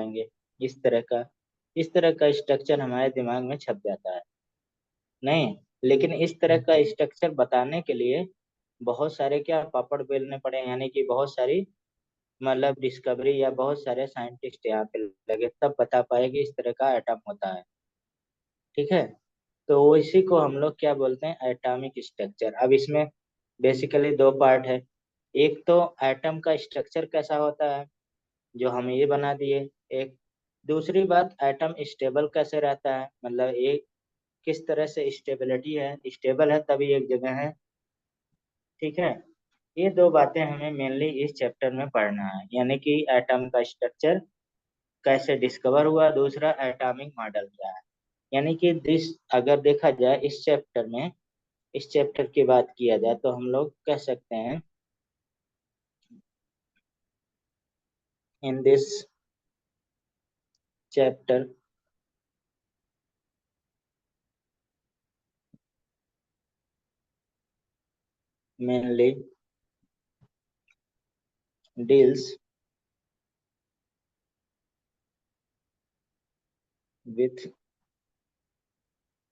पाएंगे। इस तरह का स्ट्रक्चर हमारे दिमाग में छप जाता है। नहीं, लेकिन इस तरह का स्ट्रक्चर बताने के लिए बहुत सारे क्या पापड़ बेलने पड़े, यानी कि बहुत सारी मतलब डिस्कवरी या बहुत सारे साइंटिस्ट यहाँ पे लगे, तब बता पाए कि इस तरह का एटम होता है। ठीक है, तो इसी को हम लोग क्या बोलते हैं, एटॉमिक स्ट्रक्चर। अब इसमें बेसिकली दो पार्ट है। एक तो एटम का स्ट्रक्चर कैसा होता है जो हम ये बना दिए, एक दूसरी बात एटम स्टेबल कैसे रहता है, मतलब एक किस तरह से स्टेबिलिटी है, स्टेबल है तभी एक जगह है। ठीक है, ये दो बातें हमें मेनली इस चैप्टर में पढ़ना है, यानी कि एटम का स्ट्रक्चर कैसे डिस्कवर हुआ, दूसरा एटॉमिक मॉडल क्या है। यानी कि दिस अगर देखा जाए इस चैप्टर में, इस चैप्टर की बात किया जाए तो हम लोग कह सकते हैं in this chapter mainly deals with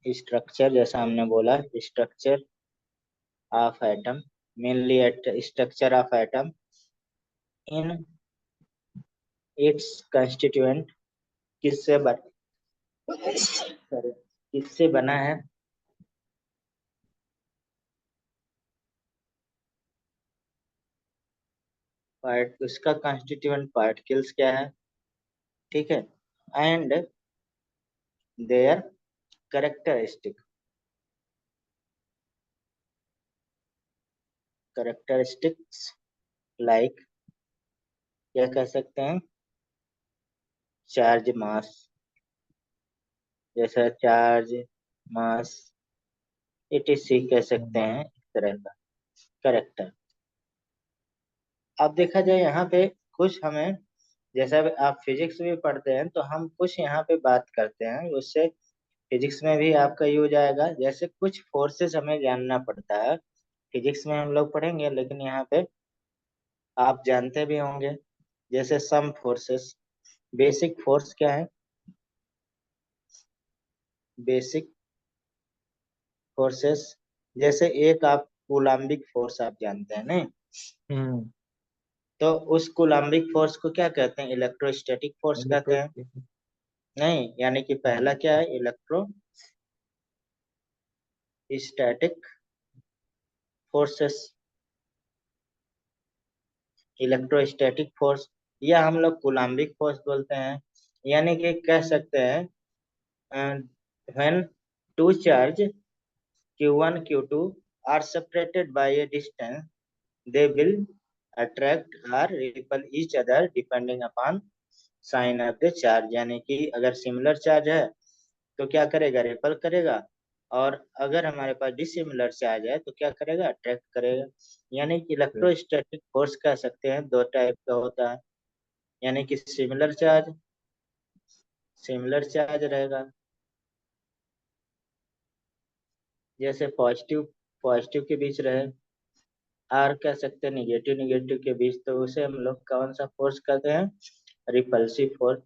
structure, जैसा हमने बोला structure of atom, mainly structure of atom in its constituent, किससे बना, सॉरी, किससे बना है, पार्ट उसका कंस्टिट्यूएंट पार्टिकल्स क्या है। ठीक है, and their characteristic, characteristics like क्या कह सकते हैं, चार्ज मास, जैसा चार्ज मास etc कह सकते हैं, इस तरह का करेक्टर। अब देखा जाए यहाँ पे कुछ हमें, जैसा आप फिजिक्स भी पढ़ते हैं तो हम कुछ यहाँ पे बात करते हैं, उससे फिजिक्स में भी आपका यूज आएगा। जैसे कुछ फोर्सेस हमें जानना पड़ता है, फिजिक्स में हम लोग पढ़ेंगे लेकिन यहाँ पे आप जानते भी होंगे, जैसे सम फोर्सेस, बेसिक फोर्स क्या है, बेसिक फोर्सेस, जैसे एक आप कूलाम्बिक फोर्स आप जानते हैं नहीं, हम्म। तो उस कूलाम्बिक फोर्स को क्या कहते हैं, इलेक्ट्रोस्टैटिक फोर्स कहते हैं। इलेक्ट्रो नहीं, यानी कि पहला क्या है, इलेक्ट्रोस्टैटिक फोर्सेस, इलेक्ट्रोस्टैटिक फोर्स, या हम लोग कूलाम्बिक फोर्स बोलते हैं। यानी कि कह सकते हैं when two charge Q1 Q2 are separated by a distance, they will attract or repel each other depending upon sign of the charge। यानी कि अगर सिमिलर चार्ज है तो क्या करेगा, रिपल करेगा, और अगर हमारे पास डिसिमिलर चार्ज है तो क्या करेगा, अट्रैक्ट करेगा। यानी कि इलेक्ट्रोस्टैटिक फोर्स कह सकते हैं दो टाइप का होता है, यानी कि सिमिलर चार्ज रहेगा, जैसे पॉजिटिव पॉजिटिव के बीच रहे, और कह सकते हैं निगेटिव निगेटिव के बीच, तो उसे हम लोग कौन सा फोर्स कहते हैं, रिपल्सिव फोर्स।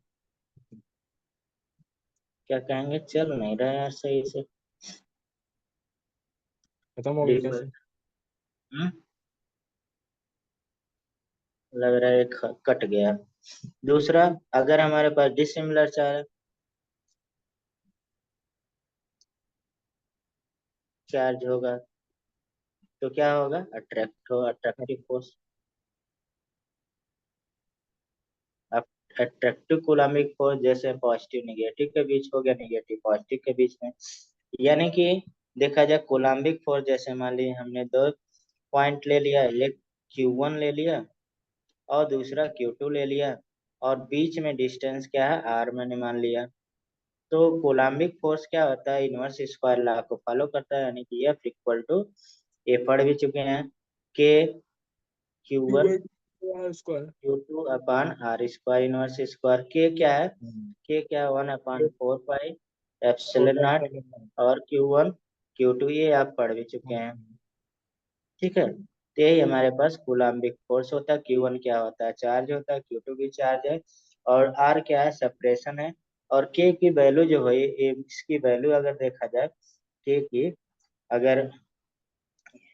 क्या कहेंगे, चल नहीं रहा यार सही से, खत्म हो गया रिपल कैसे? लग रहा है कट गया। दूसरा, अगर हमारे पास डिसिमिलर चार्ज होगा तो क्या होगा, अट्रैक्टिव फोर्स। अब अट्रैक्टिव कूलाम्बिक फोर्स जैसे पॉजिटिव निगेटिव के बीच हो गया, निगेटिव पॉजिटिव के बीच में। यानी कि देखा जाए कूलाम्बिक फोर्स, जैसे मान लीजिए हमने दो पॉइंट ले लिया, एक Q1 ले लिया और दूसरा Q2 ले लिया, और बीच में डिस्टेंस क्या है, R मैंने मान लिया। तो कोलम्बिक फोर्स क्या होता है, इनवर्स स्क्वायर लॉ को फॉलो करता है, यानी कि F इक्वल टू, ये पढ़ भी चुके हैं, के Q1 square. Q2 upon R square, inverse square के क्या है, के क्या 1/4 pi four epsilon pi naught, seven. और Q1 Q2 ये आप पढ़ भी चुके हैं। ठीक है, तो यही हमारे पास कूलाम्बिक फोर्स होता है। Q1 क्या होता है, चार्ज होता है, Q2 भी चार्ज है, और आर क्या है, सेपरेशन है। और के की वैल्यू जो है, इसकी वैल्यू अगर देखा जाए, के की अगर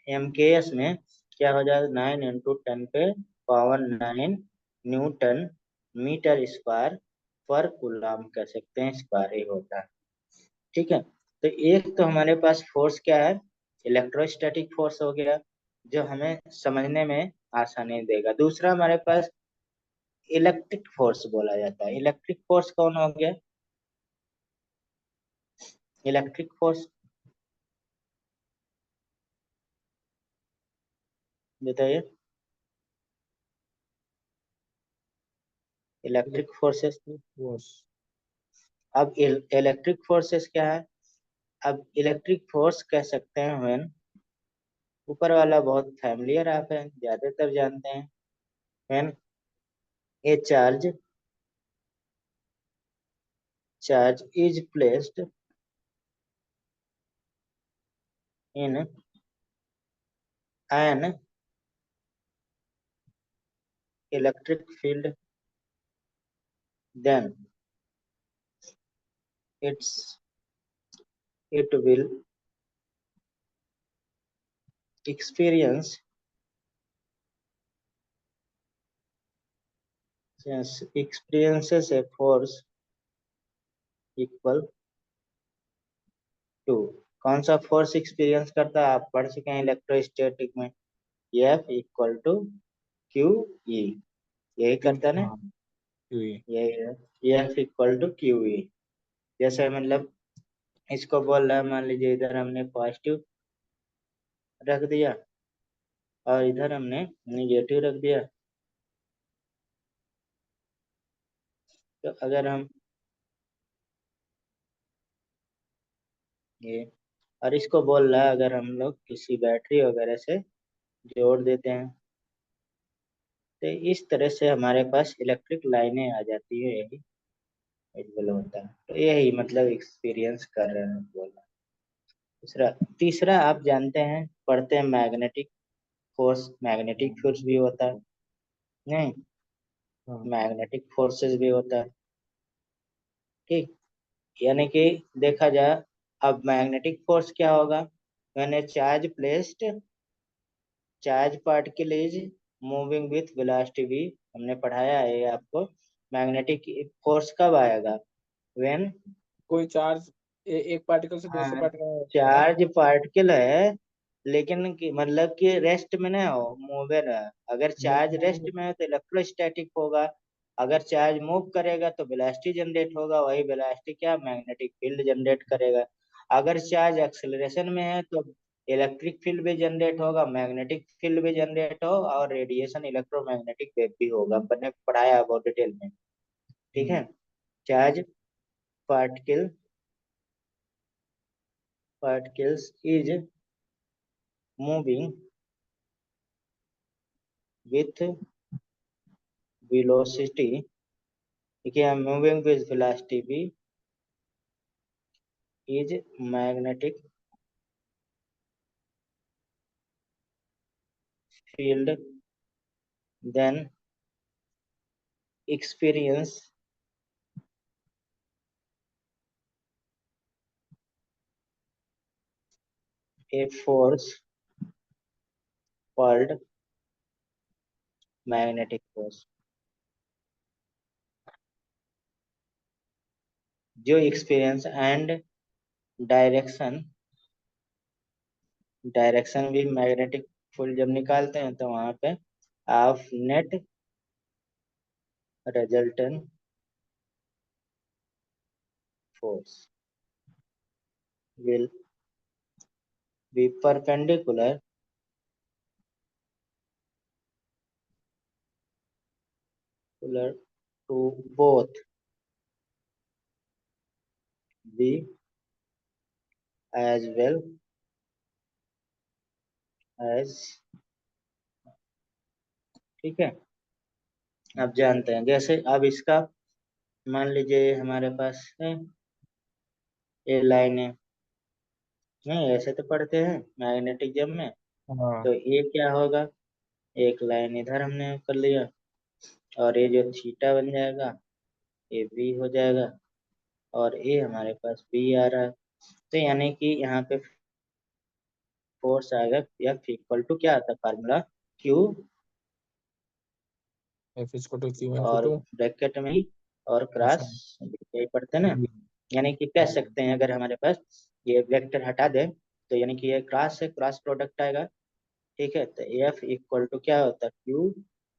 एम के एस में क्या हो जाएगा, 9 × 10⁻⁹ न्यूटन मीटर स्क्वायर पर कूलम कह सकते हैं, स्क्वायर ही होता है। ठीक है, तो एक तो हमारे पास फोर्स क्या है, इलेक्ट्रोस्टैटिक फोर्स हो गया, जो हमें समझने में आसानी देगा। दूसरा हमारे पास इलेक्ट्रिक फोर्स बोला जाता है। इलेक्ट्रिक फोर्स कौन हो गया, इलेक्ट्रिक फोर्स बताइए। Electric forces, electric force. अब इलेक्ट्रिक फोर्सेस क्या है, अब इलेक्ट्रिक फोर्स कह सकते हैं when, ऊपर वाला बहुत फैमिलियर आप है, ज्यादातर जानते हैं। when a charge is placed in an electric field, then it's it will experience, yes, experiences a force equal to. कौन सा फोर्स एक्सपीरियंस करता है, आप पढ़ चुके हैं इलेक्ट्रोस्टैटिक में, F equal to Q E, यही क्यू, करता है ना, हाँ, क्यू ई। यही है, F equal to Q E. जैसे मतलब इसको बोल रहा है, मान लीजिए इधर हमने पॉजिटिव रख दिया और इधर हमने निगेटिव रख दिया, तो अगर हम ये, और इसको बोल रहा है अगर हम लोग किसी बैटरी वगैरह से जोड़ देते हैं, तो इस तरह से हमारे पास इलेक्ट्रिक लाइनें आ जाती है, यही विजुअल होता है। तो यही मतलब एक्सपीरियंस कर रहे हैं बोलना। दूसरा, तीसरा आप जानते हैं, पढ़ते हैं मैग्नेटिक फोर्स, मैग्नेटिक फोर्स भी होता है, नहीं, हाँ। मैग्नेटिक फोर्सेस भी होता है। ठीक, यानी कि देखा जाए, अब मैग्नेटिक फोर्स क्या होगा, मैंने charge placed, charge particle is moving with velocity v, हमने पढ़ाया है ये आपको। मैग्नेटिक फोर्स कब आएगा, व्हेन, कोई चार्ज एक पार्टिकल से दूसरे हाँ, पार्टिकल में होता है ना। चार्ज पार्टिकल है, लेकिन मतलब कि रेस्ट में ना हो, मूवर है। अगर चार्ज रेस्ट में है तो इलेक्ट्रोस्टैटिक होगा, अगर चार्ज मूव करेगा तो वेलोसिटी जनरेट होगा, वही वेलोसिटी क्या, मैग्नेटिक फील्ड जनरेट करेगा। अगर चार्ज एक्सेलरेशन में है तो इलेक्ट्रिक फील्ड भी जनरेट होगा, मैग्नेटिक फील्ड भी जनरेट हो, और रेडिएशन इलेक्ट्रोमैग्नेटिक वेव भी होगा, मैंने पढ़ाया बहुत डिटेल में। ठीक हम्म। है, charge particle particles is moving with velocity, ठीक है, moving with velocity v is magnetic field, then experience a force called magnetic force, जो एक्सपीरियंस एंड डायरेक्शन, डायरेक्शन भी मैग्नेटिक फील्ड जब निकालते हैं तो वहां पे of net resultant force will be perpendicular to both v as well as, ठीक है। अब जानते हैं, जैसे अब इसका मान लीजिए हमारे पास है ये लाइन है, नहीं ऐसे तो पढ़ते हैं मैग्नेटिज्म में, हाँ। तो ये क्या होगा, एक लाइन इधर हमने कर लिया, और ये जो थीटा बन जाएगा, ए बी हो जाएगा, और ए हमारे पास बी आ रहा है। तो यानी कि यहाँ पे फोर्स आएगा F इक्वल टू क्या आता है formula, Q, F is to Q into और टू। ब्रैकेट में ही और अच्छा। क्रॉस, यही पढ़ते हैं ना। B। यानी कि कह हाँ। सकते हैं अगर हमारे पास ये वेक्टर हटा दे, तो यानी कि ये क्रॉस से क्रॉस प्रोडक्ट आएगा। ठीक है, तो एफ इक्वल टू क्या होता है, Q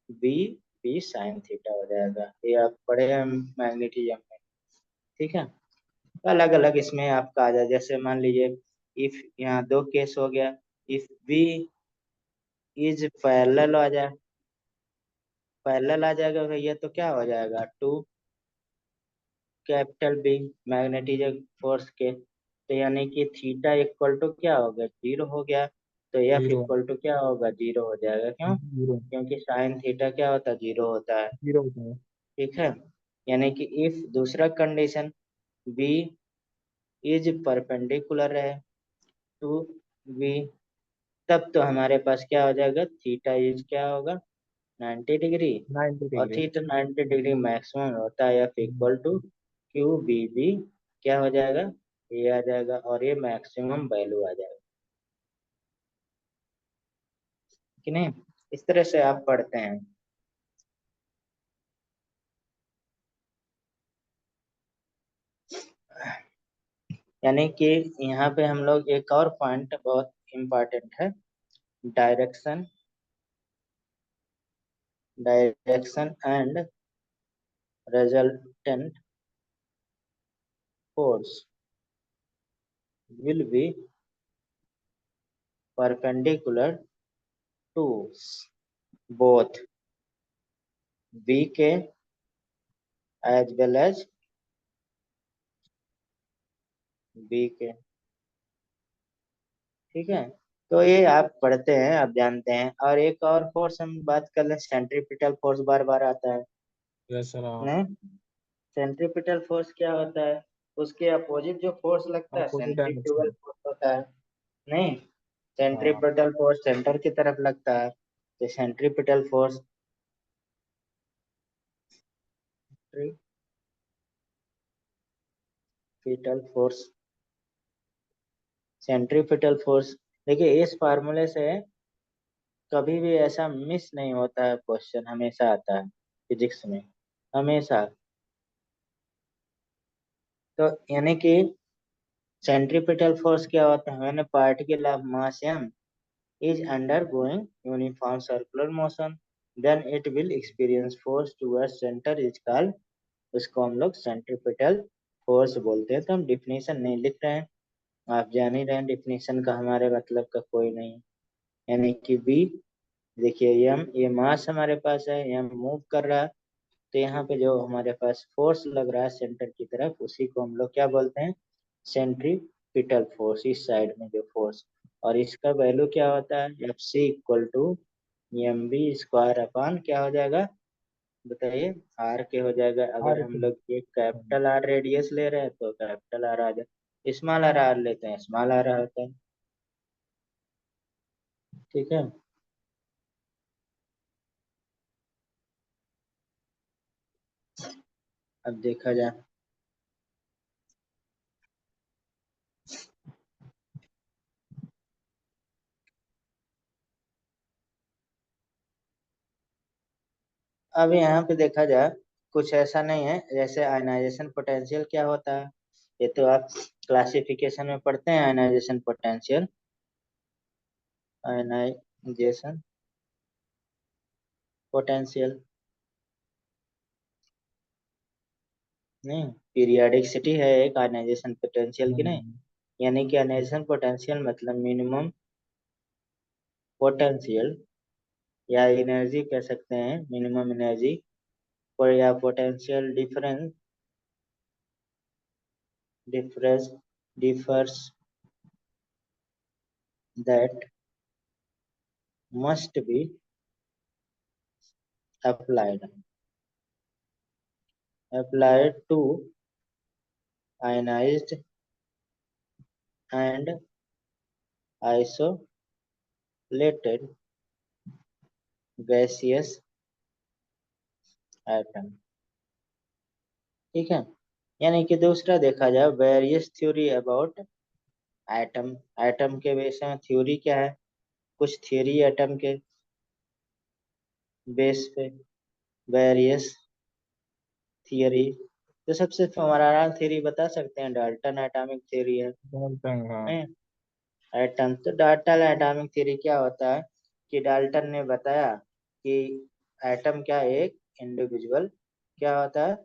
B B sine theta हो जाएगा। ये आप पढ़े हैं मैग्नेटिज्म में। ठीक है, अलग अलग इसमें आपका आ जाए, जैसे मान लीजिए इफ, यहाँ दो केस हो गया, इफ बी इज पैरेलल आ जाए, पैरेलल आ जाएगा भैया, तो क्या हो जाएगा, to capital B magnetism force के, तो यानी कि थीटा इक्वल टू क्या हो गया, जीरो हो गया। तो एफ जीरो। इक्वल टू क्या होगा, जीरो हो जाएगा। क्यों? जीरो। क्योंकि साइन थीटा क्या होता है, जीरो होता है। जीरो होता है। ठीक है, यानी कि इफ दूसरा कंडीशन बी इज परपेंडिकुलर है टू बी, तब तो हमारे पास क्या हो जाएगा, थीटा इज क्या होगा, 90 डिग्री। और90 डिग्री। थीटा 90 डिग्री मैक्सिमम होता है, F equal to Q B B, क्या हो जाएगा, ये आ जाएगा, और ये मैक्सिमम वैल्यू आ जाएगा कि नहीं। इस तरह से आप पढ़ते हैं। यानी कि यहाँ पे हम लोग एक और पॉइंट बहुत इम्पोर्टेंट है, direction, direction and resultant force will be perpendicular to both B as well as B। ठीक है, तो ये आप पढ़ते हैं, आप जानते हैं। और एक और फोर्स हम बात कर लें, सेंट्रीपिटल फोर्स बार बार आता है। Yes sir. हाँ। नहीं, सेंट्रीपिटल फोर्स क्या होता है, उसके अपोजिट जो फोर्स लगता है अपोजिट सेंट्रीफ्यूगल डायरेक्शन। फोर्स होता है। नहीं, हाँ। सेंट्रीपिटल फोर्स सेंटर की तरफ लगता है, तो centripetal force, centripetal force, centripetal force, देखिए इस फार्मूले से कभी भी ऐसा मिस नहीं होता है, क्वेश्चन हमेशा आता है फिजिक्स में, हमेशा। तो यानी कि सेंट्रीपिटल फोर्स क्या होता है, मैंने particle of mass m is undergoing uniform circular motion, then it will experience force towards center is called, उसको हम लोग सेंट्रीपिटल फोर्स बोलते हैं। तो हम डिफिनीशन नहीं लिख रहे हैं, आप जान ही रहे हैं डिफिनीशन का हमारे मतलब का कोई नहीं। यानी कि बी, देखिए एम, ये मास हमारे पास है, एम मूव कर रहा है, तो यहाँ पे जो हमारे पास फोर्स लग रहा है सेंटर की तरफ, उसी को हम लोग क्या बोलते हैं, सेंट्रीपिटल फोर्स, इस साइड में जो फोर्स। और इसका वैल्यू क्या होता है, F C equal to M B square upon क्या हो जाएगा, बताइए, आर के हो जाएगा। अगर आर हम के। लोग एक कैपिटल आर रेडियस ले रहे हैं तो कैपिटल आर आ जाए, स्मॉल आर आर लेते हैं स्मॉल आर होता है। ठीक है, अब देखा जाए, अब यहाँ पे देखा जाए, कुछ ऐसा नहीं है, जैसे आयनाइजेशन पोटेंशियल क्या होता है, ये तो आप क्लासिफिकेशन में पढ़ते हैं, आयनाइजेशन पोटेंशियल, आयनाइजेशन पोटेंशियल, नहीं, पीरियोडिसिटी है एक आयनाइजेशन पोटेंशियल की, नहीं। हम्म। यानी कि आयनाइजेशन पोटेंशियल मतलब मिनिमम पोटेंशियल, या एनर्जी कह सकते हैं, मिनिमम एनर्जी, और या potential difference, difference differs that must be applied, applied to ionized and isolated gaseous atom। ठीक है। यानी कि दूसरा देखा जाए various theory about atom, atom के विषय में थ्योरी क्या है, कुछ थ्योरी एटम के बेस पे, वेरियस थियरी। तो सबसे हमारा थ्योरी बता सकते हैं, डाल्टन एटॉमिक थ्योरी है। डाल्टन, हाँ। नहीं, एटम तो डाल्टन एटॉमिक थ्योरी क्या होता है कि डाल्टन ने बताया कि एटम क्या एक इंडिविजुअल क्या होता है,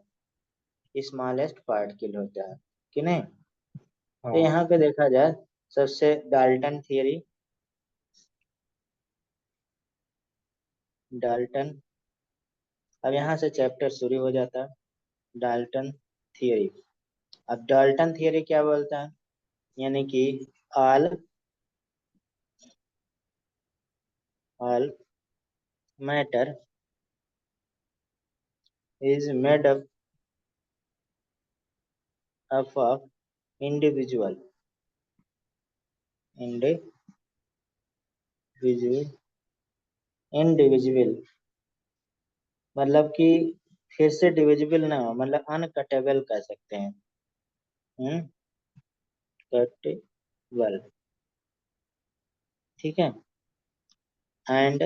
स्मॉलेस्ट पार्टिकल होता है कि नहीं। तो हाँ। यहाँ पे देखा जाए सबसे डाल्टन थ्योरी, डाल्टन, अब यहाँ से चैप्टर शुरू हो जाता है, डाल्टन थ्योरी। अब डाल्टन थ्योरी क्या बोलता है, यानी कि all all matter is made up of individual individual individual, मतलब कि फिर से डिविजिबल ना हो, मतलब अनकटेबल कह सकते हैं। कटेबल, ठीक है। And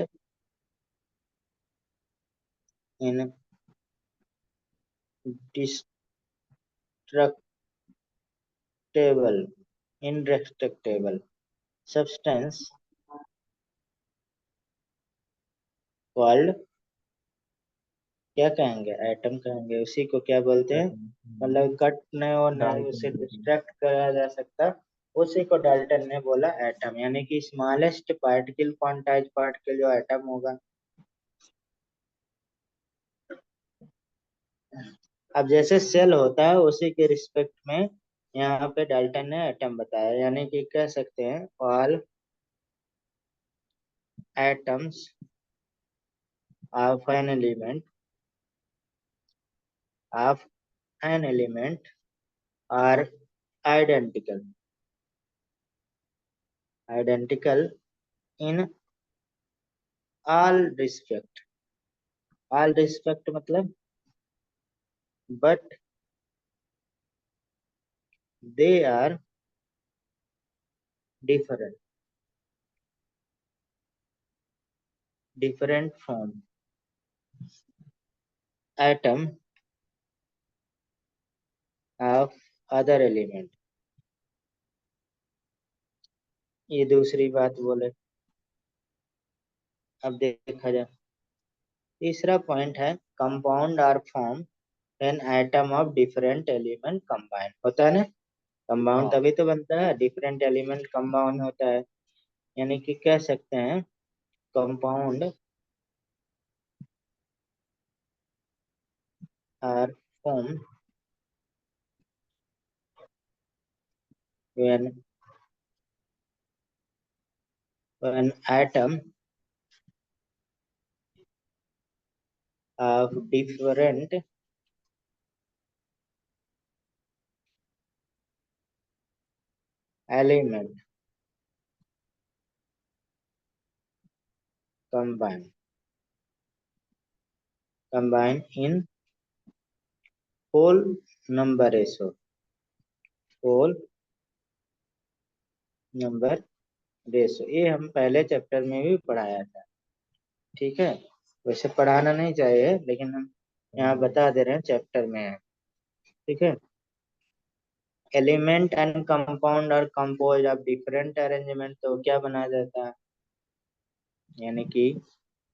in destructible, indestructible substance called, क्या कहेंगे, एटम कहेंगे, उसी को क्या बोलते हैं, मतलब कट नहीं और न उसे डाल्टन। डिस्ट्रैक्ट करा जा सकता, उसी को डाल्टन ने बोला एटम, यानी कि स्मॉलेस्ट पार्टिकल, क्वांटाइज पार्टिकल जो एटम होगा। अब जैसे सेल होता है उसी के रिस्पेक्ट में यहाँ पे डाल्टन ने एटम बताया, यानी कि कह सकते हैं all atoms of an element, of an element are identical, identical in all respect, all respect मतलब but they are different, different from atom of other element. ये दूसरी बात बोले। अब देखा जाए तीसरा पॉइंट है compound are form an atom of different element combine, होता है ना, कंपाउंड हाँ। तभी तो बनता है, डिफरेंट एलिमेंट कंपाउंड होता है। यानी कि कह सकते हैं compound are form when an atom of different element combine, combine in whole number ratio, whole number ratio, ये हम पहले चैप्टर में भी पढ़ाया था, ठीक है। वैसे पढ़ाना नहीं चाहिए लेकिन हम यहाँ बता दे रहे हैं चैप्टर में है, ठीक है। एलिमेंट एंड कंपाउंड और कंपोज ऑफ डिफरेंट अरेंजमेंट, तो क्या बनाया जाता है, यानी कि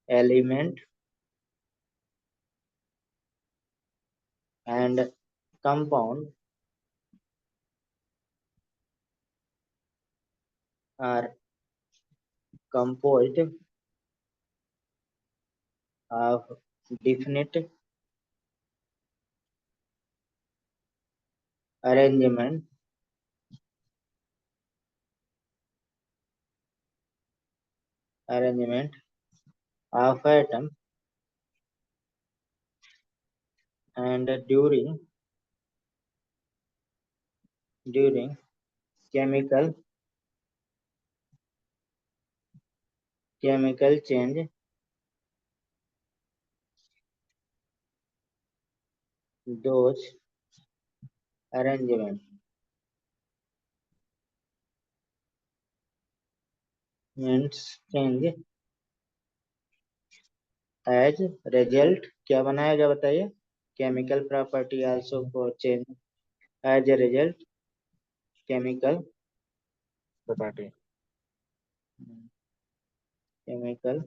element and compound are composed of definite arrangement, arrangement of atom and during chemical change, those arrangement means change as result क्या बनाएगा बताइए, केमिकल प्रॉपर्टी आल्सो को change as a result chemical property. Chemical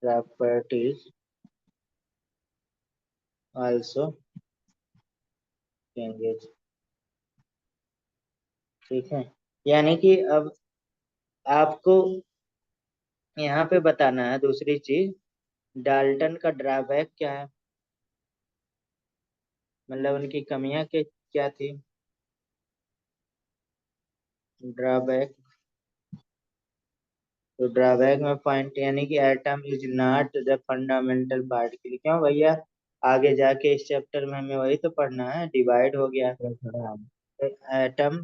properties also changes. ठीक है, यानी कि अब आपको यहाँ पे बताना है दूसरी चीज, डाल्टन का ड्रॉबैक क्या है, मतलब उनकी कमियां के क्या थी। ड्रॉबैक, तो ड्रॉबैक में पॉइंट यानी कि atom is not the fundamental particle, क्यों भैया आगे जाके इस चैप्टर में हमें वही तो पढ़ना है, डिवाइड हो गया एटम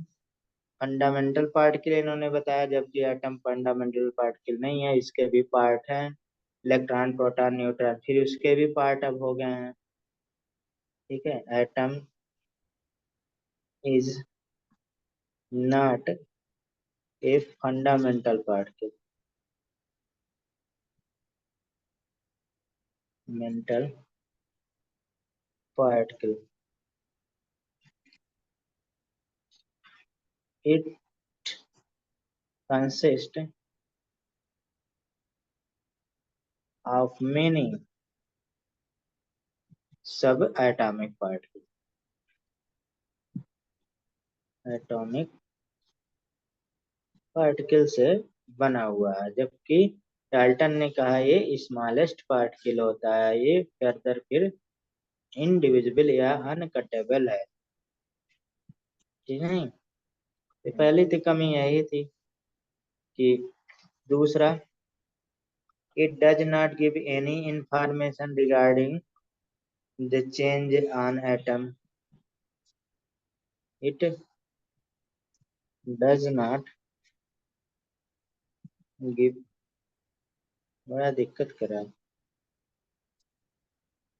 फंडामेंटल पार्टिकल इन्होंने बताया, जबकि एटम फंडामेंटल पार्टिकल नहीं है, इसके भी पार्ट हैं, इलेक्ट्रॉन प्रोटॉन न्यूट्रॉन, फिर उसके भी पार्ट अब हो गए हैं। ठीक है, atom is not a fundamental particle, mental particle, it consist of many सब एटॉमिक पार्टिकल, एटॉमिक पार्टिकल से बना हुआ है, जबकि डाल्टन ने कहा ये स्मॉलेस्ट पार्टिकल होता है, ये फर्दर फिर इनडिविजिबल या अनकटेबल है। ठीक है, ये पहली तो कमी यही थी कि दूसरा, it does not give any information regarding the change on atom, it does not give, बड़ा दिक्कत कर रहा है,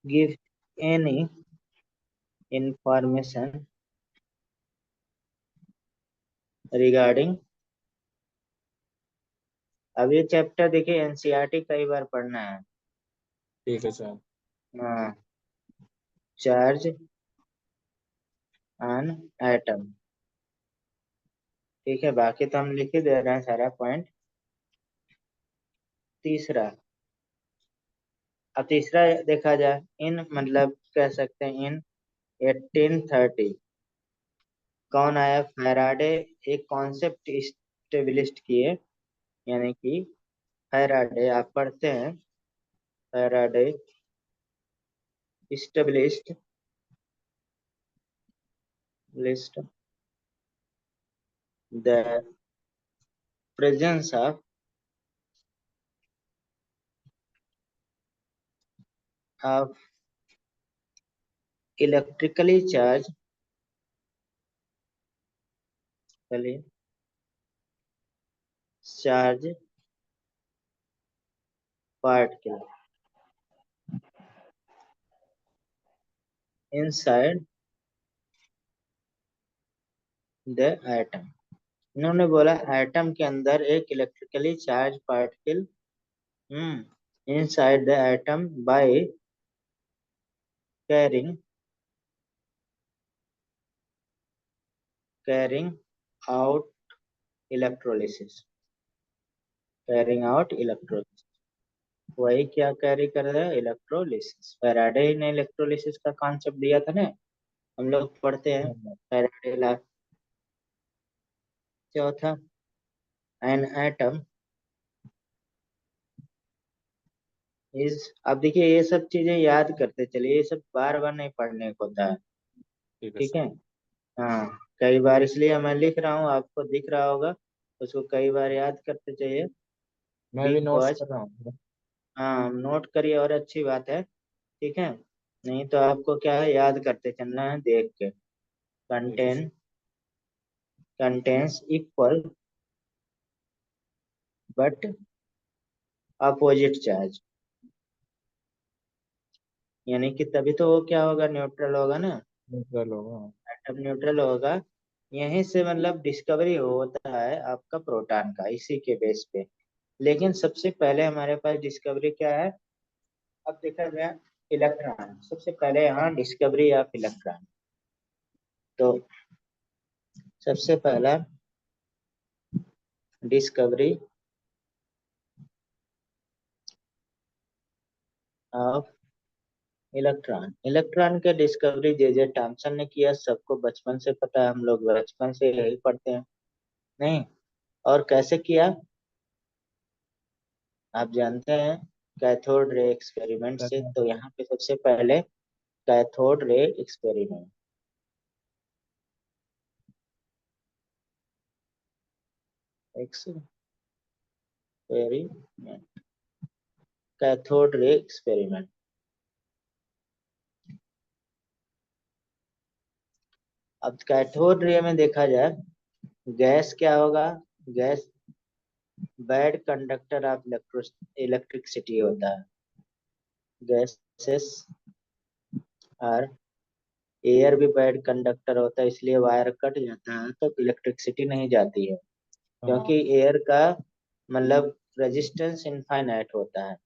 गिव एनी इंफॉर्मेशन रिगार्डिंग, अब ये चैप्टर देखिए एनसीईआरटी कई बार पढ़ना है। ठीक है सर। हाँ, चार्ज ऑन एटम। ठीक है, बाकी तो हम लिख ही दे रहे हैं सारा पॉइंट। तीसरा, अब तीसरा देखा जाए, इन मतलब कह सकते हैं इन 1830 कौन आया, फैराडे एक कॉन्सेप्ट स्टेब्लिश्ड किए, यानी कि फैराडे आप पढ़ते हैं, Faraday established list the presence of electrically charged charge particle inside the atom। इन्होंने बोला एटम के अंदर एक electrically charge particle inside the atom by carrying carrying out electrolysis, carrying out electrolysis, वही क्या कैरी कर रहा है, इलेक्ट्रोलिसिस। फैराडे ने इलेक्ट्रोलिसिस का कॉन्सेप्ट दिया था ना, हम लोग पढ़ते हैं फैराडे ला। चौथा, एन एटम इज, अब देखिए ये सब चीजें याद करते चलिए, ये सब बार बार नहीं पढ़ने को होता है। ठीक है ठीक सर। है, हाँ, कई बार इसलिए मैं लिख रहा हूँ, आपको दिख रहा होगा, उसको कई बार याद करते चाहिए, मैं भी नोट्स बिकॉज, कर रहा हूँ। हाँ नोट करिए और अच्छी बात है। ठीक है, नहीं तो आपको क्या है, याद करते चलना है देख के। ठीक है sir. Contain contains equal but opposite charge, यानी कि तभी तो वो क्या होगा, न्यूट्रल होगा ना। न्यूट्रल होगा। एटम न्यूट्रल होगा। यहीं से मतलब डिस्कवरी होता है आपका प्रोटॉन का, इसी के बेस पे। लेकिन सबसे पहले हमारे पास डिस्कवरी क्या है, अब देखा जाए, इलेक्ट्रॉन। सबसे पहले यहाँ डिस्कवरी ऑफ इलेक्ट्रॉन। तो सबसे पहला डिस्कवरी ऑफ इलेक्ट्रॉन। इलेक्ट्रॉन के डिस्कवरी जे थॉमसन ने किया, सबको बचपन से पता है, हम लोग बचपन से यही पढ़ते हैं। नहीं, और कैसे किया आप जानते हैं, कैथोड रे एक्सपेरिमेंट से। कैसे? तो यहाँ पे सबसे पहले cathode ray experiment, experiment, cathode ray experiment. अब कैथोड रे में देखा जाए, गैस क्या होगा, gas bad conductor of electricity होता है। गैसेस और एयर भी बैड कंडक्टर होता है, इसलिए वायर कट जाता है तो इलेक्ट्रिसिटी नहीं जाती है। हाँ। क्योंकि एयर का मतलब रेजिस्टेंस इनफाइनाइट होता है।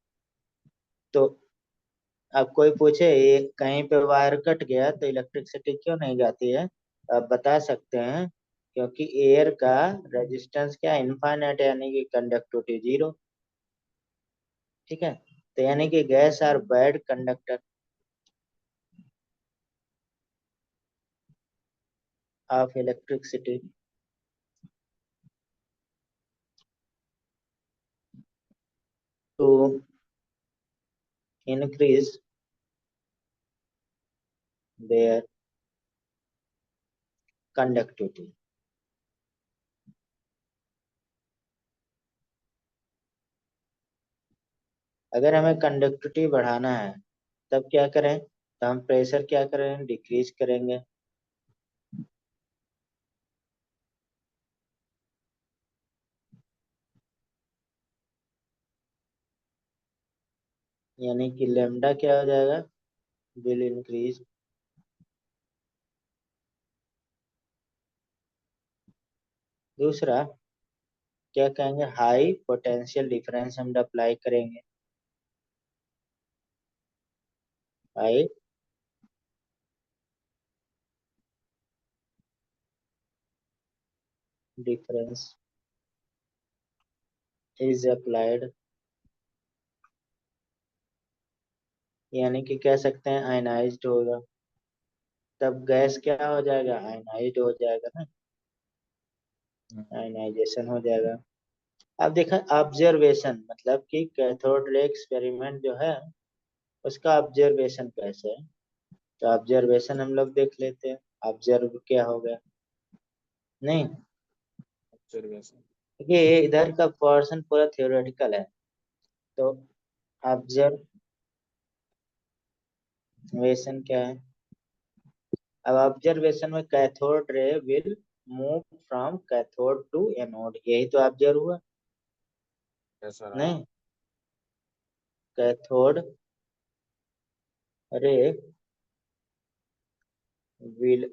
तो अब कोई पूछे ये कहीं पे वायर कट गया तो इलेक्ट्रिसिटी क्यों नहीं जाती है, तो आप बता सकते हैं क्योंकि एयर का रेजिस्टेंस क्या, इनफाइनाइट, यानी कि कंडक्टिविटी जीरो। ठीक है, तो यानी कि gas are bad conductor of electricity to increase their conductivity. अगर हमें कंडक्टिविटी बढ़ाना है तब क्या करें, तो हम प्रेशर क्या करें, डिक्रीज करेंगे। यानी कि लेमडा क्या हो जाएगा, विल इंक्रीज। दूसरा क्या कहेंगे, हाई पोटेंशियल डिफरेंस हम अप्लाई करेंगे। हाई डिफरेंस इज अप्लाइड, यानी कि कह सकते हैं आयनाइज्ड होगा। तब गैस क्या हो जाएगा, आयनाइज्ड हो जाएगा ना, आयनाइजेशन हो जाएगा। अब देखा ऑब्जर्वेशन, मतलब कि कैथोड रे एक्सपेरिमेंट जो है उसका ऑब्जर्वेशन कैसे है, तो ऑब्जर्वेशन हम लोग देख लेते हैं। ऑब्जर्व क्या हो गया, नहीं, ऑब्जर्वेशन। ये इधर का पोर्शन पूरा थियोरेटिकल है। तो ऑब्जर्वेशन क्या है, अब ऑब्जर्वेशन में cathode ray will move from cathode to anode, यही तो ऑब्जर्व हुआ। कैसा रहा? नहीं, cathode ray will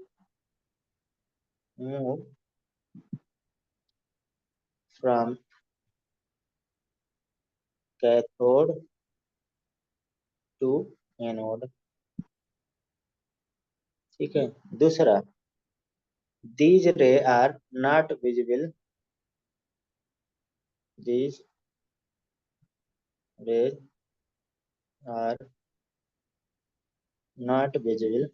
move from cathode to anode. ठीक है, दूसरा, these ray are not visible, these rays are not visible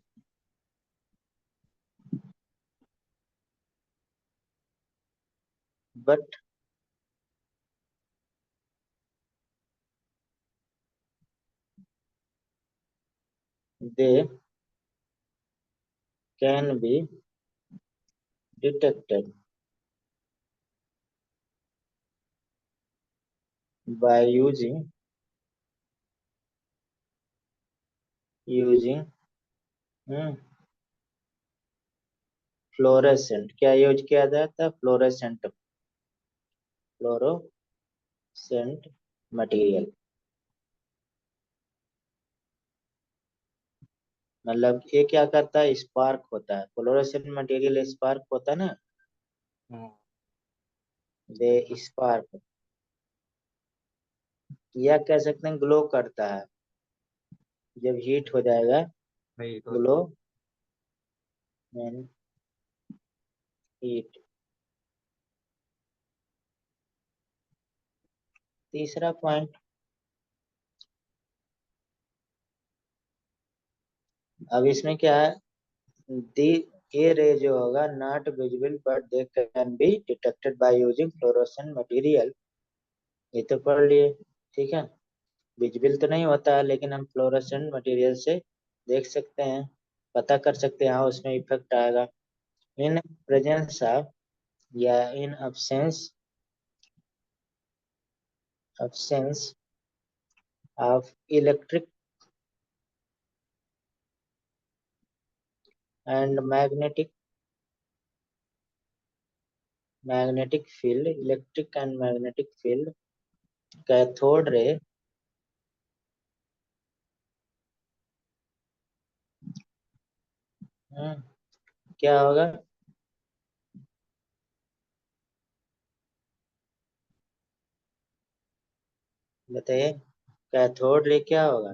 but they can be detected by using fluorescent. क्या यूज किया जाता है, फ्लोरेसेंट, फ्लोरोसेंट मटेरियल। मतलब ये क्या करता है, स्पार्क होता है, फ्लोरोसेंट मटेरियल स्पार्क होता है ना, हम्म, ये स्पार्क, या कह सकते हैं ग्लो करता है, जब हीट हो जाएगा, नहीं तो ग्लो एंड हीट। तीसरा पॉइंट, अब इसमें क्या है, दी ये रे जो होगा not visible but they can be detected by using fluorescent material, ये तो पढ़ लिए, ठीक है। विजिबल तो नहीं होता है लेकिन हम फ्लोरोसेंट मटेरियल से देख सकते हैं, पता कर सकते हैं, हाँ उसमें इफेक्ट आएगा। इन प्रेजेंस ऑफ, या इन absence of electric and magnetic field, electric and magnetic field, cathode ray क्या होगा, बताइए, कैथोड रे क्या होगा।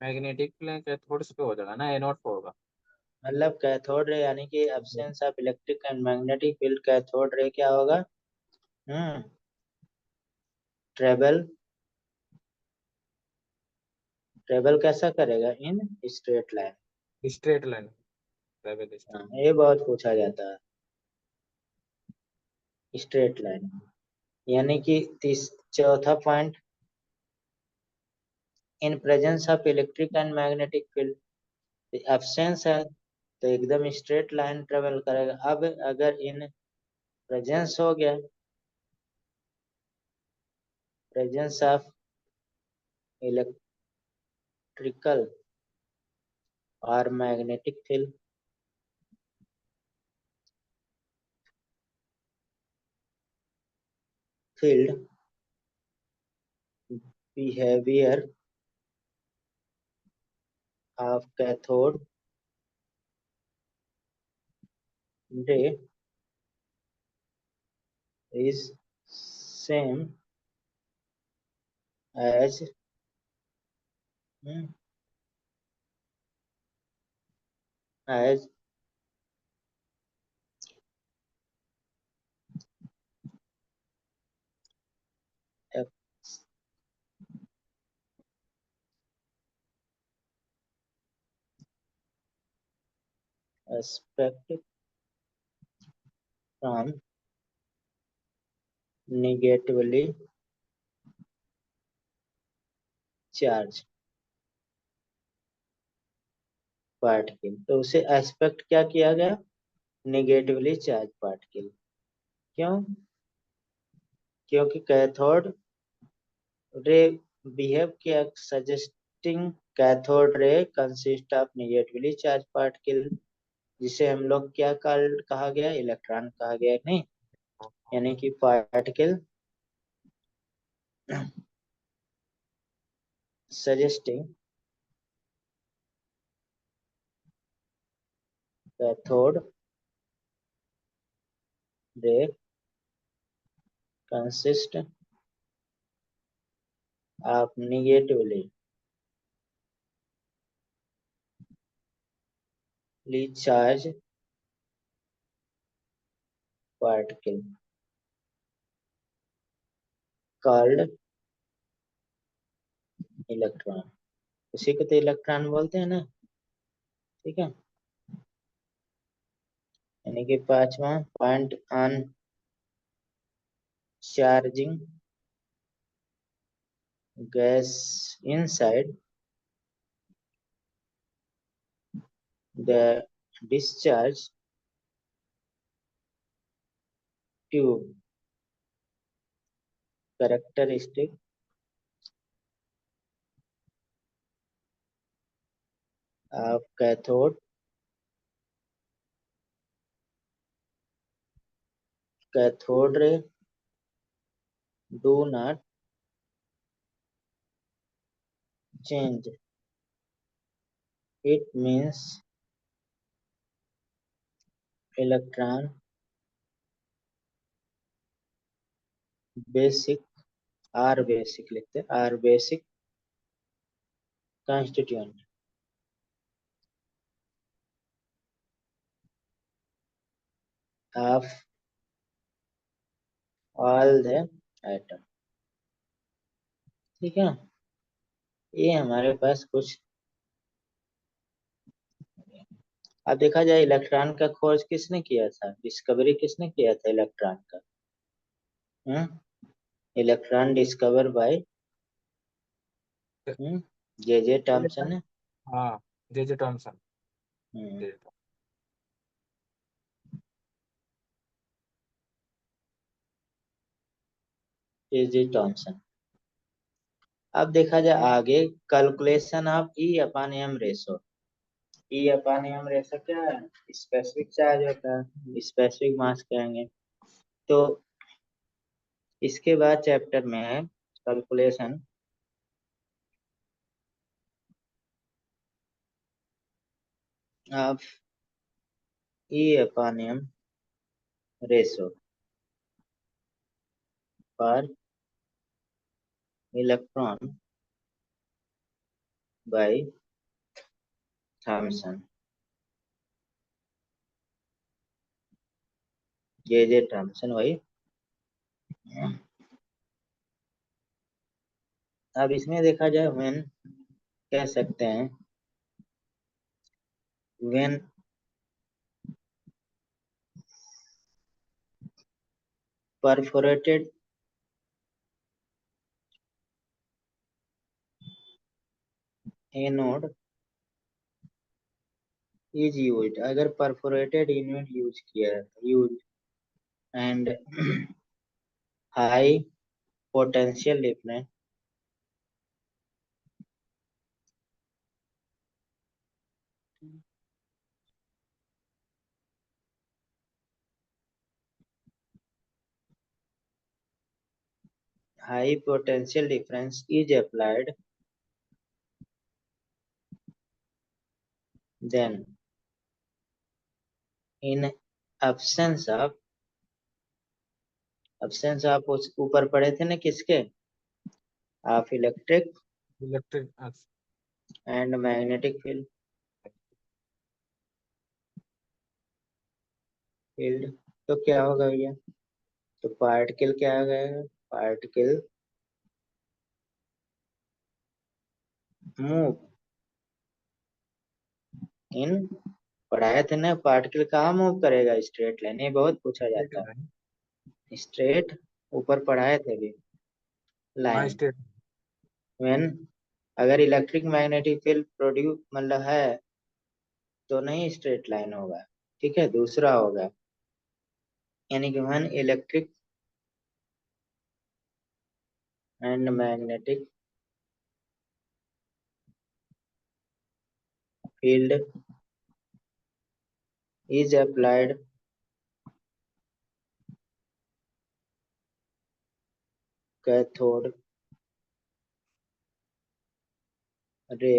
मैग्नेटिक कैथोड्स पे हो जाएगा ना, एनोड पे होगा। मतलब कैथोड रे यानी कि absence of electric and magnetic field, cathode ray क्या होगा, हम्म ट्रेवल, ट्रेवल कैसा करेगा, in straight line. Straight line, travel straight. हाँ, ये बहुत पूछा जाता है, स्ट्रेट लाइन, यानी कि तीस चौथा point, in presence of electric and magnetic field, absence है तो एकदम स्ट्रेट लाइन ट्रेवल करेगा। अब अगर इन प्रेजेंस हो गया, प्रेजेंस ऑफ इलेक्ट्रिकल और magnetic field, field behaviour of cathode ray is same as as expect from negatively charge particle, तो उसे एक्सपेक्ट क्या किया गया, निगेटिवली चार्ज पार्टिकल। क्यों, क्योंकि कैथोड रे बिहेव किया suggesting cathode ray consist of negatively charge particle, जिसे हम लोग क्या कहा गया, इलेक्ट्रॉन कहा गया, नहीं, यानी कि particle suggesting cathode ray consist of negatively charged particle called electron, उसी को तो इलेक्ट्रॉन बोलते हैं ना, ठीक है। यानी कि पांचवा point, on charging gas inside the discharge tube, characteristic of cathode रे do not change. It means electron basic R basic लिखते हैं R basic constituent of all the atom. ठीक है, ये हमारे पास कुछ। अब देखा जाए इलेक्ट्रॉन का खोज किसने किया था, डिस्कवरी किसने किया था इलेक्ट्रॉन का? Electron discover by J J Thomson ने। हाँ, जे टॉमसन। हम्म, जे जे जे टॉमसन। अब देखा जाए आगे, calculation of E upon M ratio. E upon M ratio क्या है? स्पेसिफिक चार्ज होता है, स्पेसिफिक मास कहेंगे। तो इसके बाद चैप्टर में है calculation of E upon M ratio पर electron by Thomson. J J Thomson वही। अब इसमें देखा जाए व्हेन, कह सकते हैं when perforated anode is used, अगर परफोरेटेड एनोड यूज किया है, use and high potential difference high potential difference is applied, then in absence of, absence of उस ऊपर पढ़े थे ना किसके, of electric electric and magnetic field. तो क्या होगा भैया? तो पार्टिकल क्या हो गया? पार्टिकल मूव इन, पढ़ाए थे ना, पार्टिकल कहाँ मूव करेगा? स्ट्रेट लाइन, ये बहुत पूछा जाता लाइन। है। स्ट्रेट, ऊपर पढ़ाए थे अभी, हाँ, लाइन। स्टेट। व्हेन, अगर इलेक्ट्रिक मैग्नेटिक फील्ड प्रोड्यूस मतलब है तो नहीं स्ट्रेट लाइन होगा, ठीक है, दूसरा होगा। यानी कि when electric and magnetic field is applied cathode ray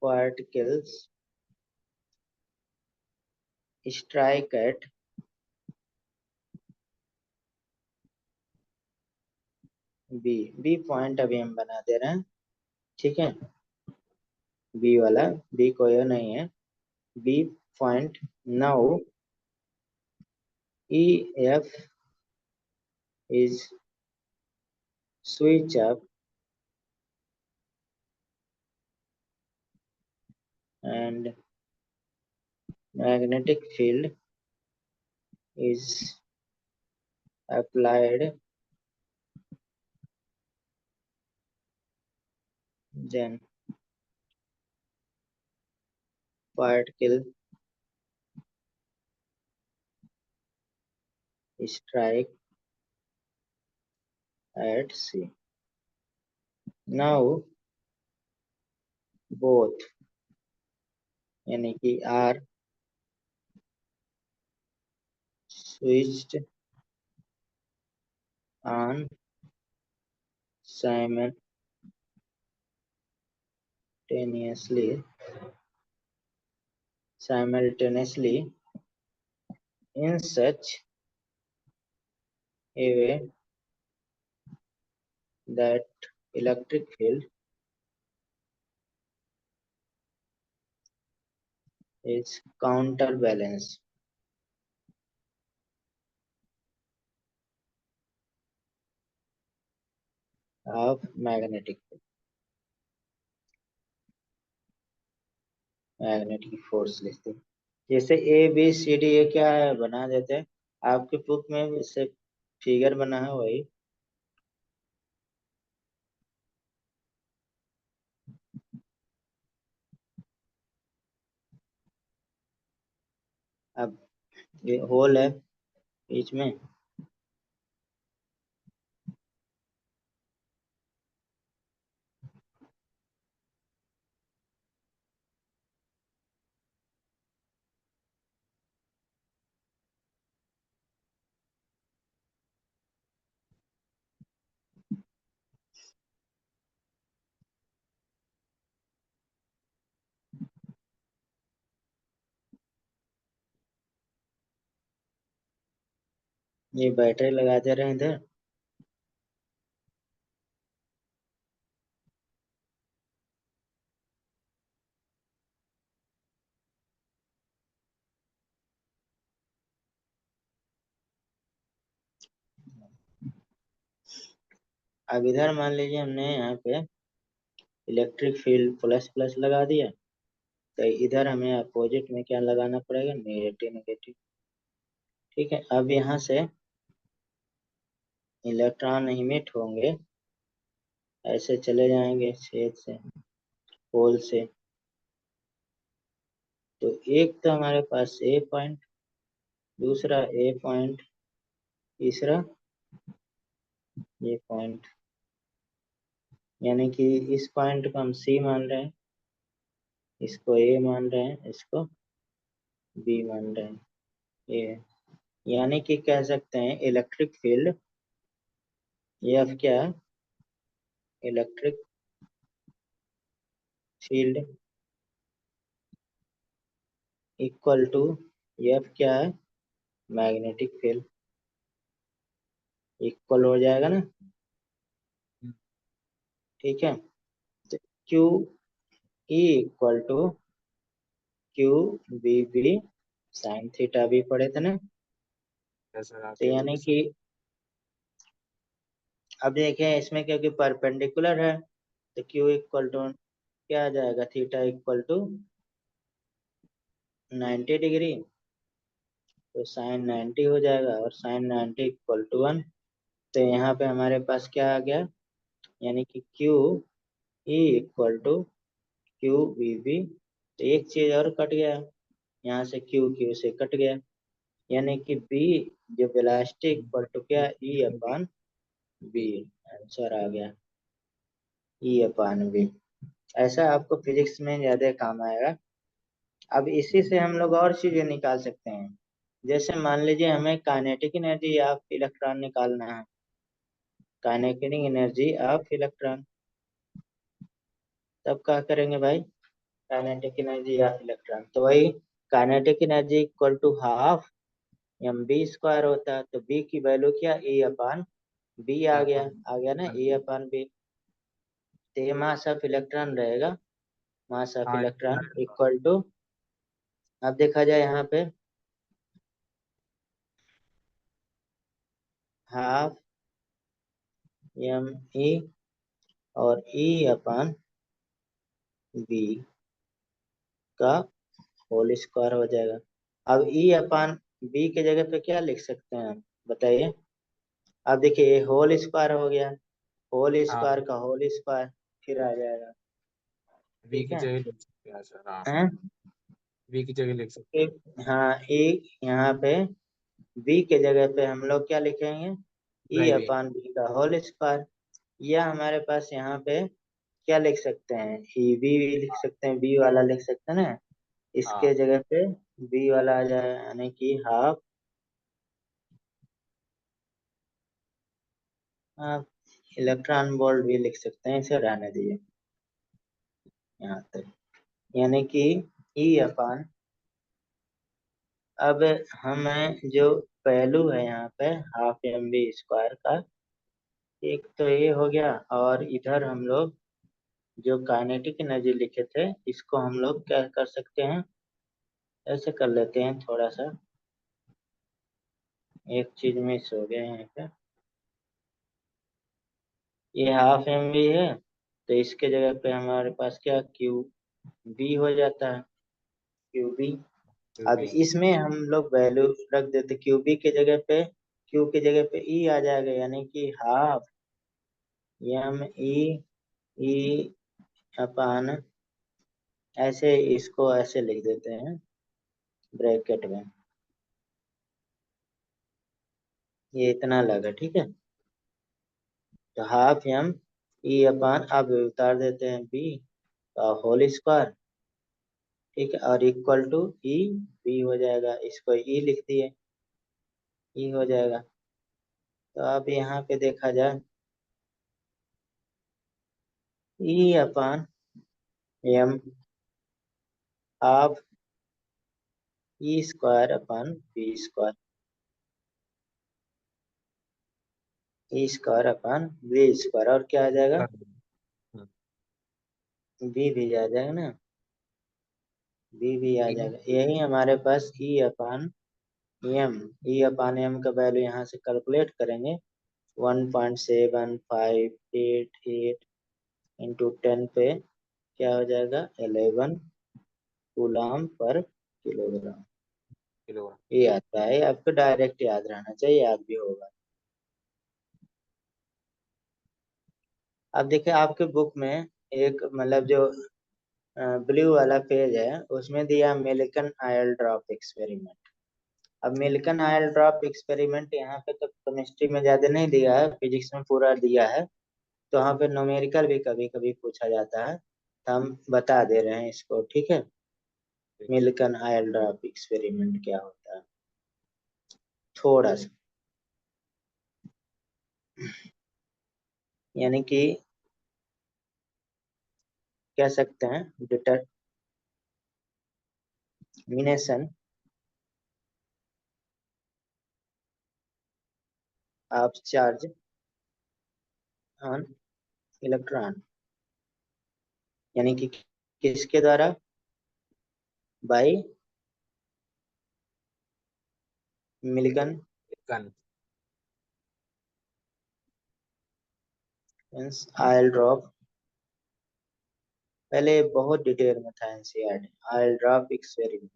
particles strike at B. B point अभी हम बना दे रहे हैं, ठीक है, बी वाला, बी कोई नहीं है, B point. Now E F is switch up and magnetic field is applied, then particle strike at C. Now both, यानी कि R switched on simultaneously in such a way that electric field is counterbalance of magnetic force लिखते हैं। जैसे A B C D ये क्या है बना देते हैं, आपके बुक में जैसे फिगर बना है वही। अब ये होल है बीच में, ये बैटरी लगाते रहे इधर। अब इधर मान लीजिए हमने यहाँ पे इलेक्ट्रिक फील्ड प्लस प्लस लगा दिया, तो इधर हमें अपोजिट में क्या लगाना पड़ेगा, नेगेटिव नेगेटिव। ठीक है, अब यहाँ से इलेक्ट्रॉन इमिट होंगे, ऐसे चले जाएंगे छेद से, होल से। तो एक तो हमारे पास ए पॉइंट, दूसरा ए पॉइंट, तीसरा ये पॉइंट, यानी कि इस पॉइंट को हम सी मान रहे हैं, इसको ए मान रहे हैं, इसको बी मान रहे हैं। ये यानी कि कह सकते हैं इलेक्ट्रिक फील्ड, एफ क्या है, electric field equal to F क्या है, मैग्नेटिक फील्ड। इक्वल हो जाएगा ना, ठीक है। तो Q E equal to Q B B sine theta भी पढ़े थे ना। सर तो आगे यानी कि अब देखें इसमें क्योंकि परपेंडिकुलर है, तो क्यू इक्वल टू क्या आ जाएगा, थीटा इक्वल टू 90 डिग्री, तो साइन 90 हो जाएगा, और साइन 90 इक्वल टू 1। तो यहाँ पे हमारे पास क्या आ गया, यानी कि Q E equal to Q B B. तो एक चीज और कट गया, यहाँ से क्यू क्यू से कट गया, यानी कि बी जो वेलोसिटी इक्वल टू क्या, ई अपान बी। आंसर आ गया ई अपान बी। ऐसा आपको फिजिक्स में ज्यादा काम आएगा। अब इसी से हम लोग और चीजें निकाल सकते हैं। जैसे मान लीजिए हमें काइनेटिक एनर्जी ऑफ इलेक्ट्रॉन निकालना है, काइनेटिक एनर्जी ऑफ इलेक्ट्रॉन। तब क्या करेंगे भाई, काइनेटिक एनर्जी ऑफ इलेक्ट्रॉन, तो वही kinetic energy equal to half M B square होता है। तो बी की वैल्यू क्या, ए अपान बी आ गया ना, ए अपान बी। तो ये मास ऑफ इलेक्ट्रॉन रहेगा, मास ऑफ हाँ इलेक्ट्रॉन इक्वल टू, अब देखा जाए यहाँ पे हाफ एम ई और ई अपान बी का होल स्क्वायर हो जाएगा। अब ई अपान बी के जगह पे क्या लिख सकते हैं हम, बताइए। अब देखिए ये होल स्क्वायर हो गया, होल हाँ स्क्वायर का होल स्क्वायर फिर आ जाएगा। बी ठीक की है, जगह लिख सकते हैं सर, हाँ हैं? बी की जगह लिख सकते हैं। हाँ एक यहाँ पे बी के जगह पे हम लोग क्या लिखेंगे, ई नहीं भी, अपान बी का होल स्क्वायर। या हमारे पास यहाँ पे क्या लिख सकते हैं, ई बी भी लिख सकते हैं, बी वाला लिख सकते हैं ना, इसके हाँ जगह पे बी वाला आ जाए, यानी कि हाफ इलेक्ट्रॉन वोल्ट भी लिख सकते हैं, इसे रहने दीजिए यहाँ तक। यानी कि ई अपान, अब हमें जो वैल्यू है यहाँ पे हाफ एम बी स्क्वायर का, एक तो ये हो गया, और इधर हम लोग जो काइनेटिक एनर्जी लिखे थे इसको हम लोग क्या कर सकते हैं, ऐसे कर लेते हैं थोड़ा सा, एक चीज मिस हो गया यहाँ पे। ये हाफ एम बी है, तो इसके जगह पे हमारे पास क्या क्यू बी हो जाता है, क्यू बी। फिर अब भी इसमें हम लोग वैल्यू रख देते, क्यू बी के जगह पे, क्यू के जगह पे ई आ जाएगा, यानी कि हाफ एम ई, ई अपान, ऐसे इसको ऐसे लिख देते हैं ब्रैकेट में, ये इतना लगा, ठीक है। तो हाफ एम ई अपान, अब उतार देते हैं बी का होल स्क्वायर, ठीक है, और इक्वल टू ई बी हो जाएगा, इसको ई लिख दिए, ई हो जाएगा। तो अब यहाँ पे देखा जाए, ई upon M half E square upon B square, E square upon B square, और क्या आ जाएगा, कर दो। हम्म, बी भी आ जाएगा ना, बी भी आ ठीक है। जाएगा। यही हमारे पास एम ई अपान एम का वैल्यू यहाँ से कैलकुलेट करेंगे, 1.7588 इंटू 10 पे क्या हो जाएगा, 11 कूलम पर किलोग्राम। किलोग्राम। ये आता है, आपको डायरेक्ट याद रहना चाहिए, आप भी होगा। अब देखिए आपके बुक में एक मतलब जो ब्लू वाला पेज है, उसमें दिया मिल्कन आयल ड्रॉप एक्सपेरिमेंट। अब मिल्कन आयल ड्रॉप एक्सपेरिमेंट यहाँ पे तो केमिस्ट्री में ज्यादा नहीं दिया है, फिजिक्स में पूरा दिया है। तो वहाँ पे न्यूमेरिकल भी कभी कभी पूछा जाता है, तो हम बता दे रहे हैं इसको, ठीक है। ठीक। मिल्कन आयल ड्रॉप एक्सपेरिमेंट क्या होता है, थोड़ा सा, यानी कि कह सकते हैं determination of charge on electron, यानी कि किसके द्वारा, बाई मिल्कन कन। आयल ड्रॉप, पहले बहुत डिटेल में था NCERT, oil drop experiment,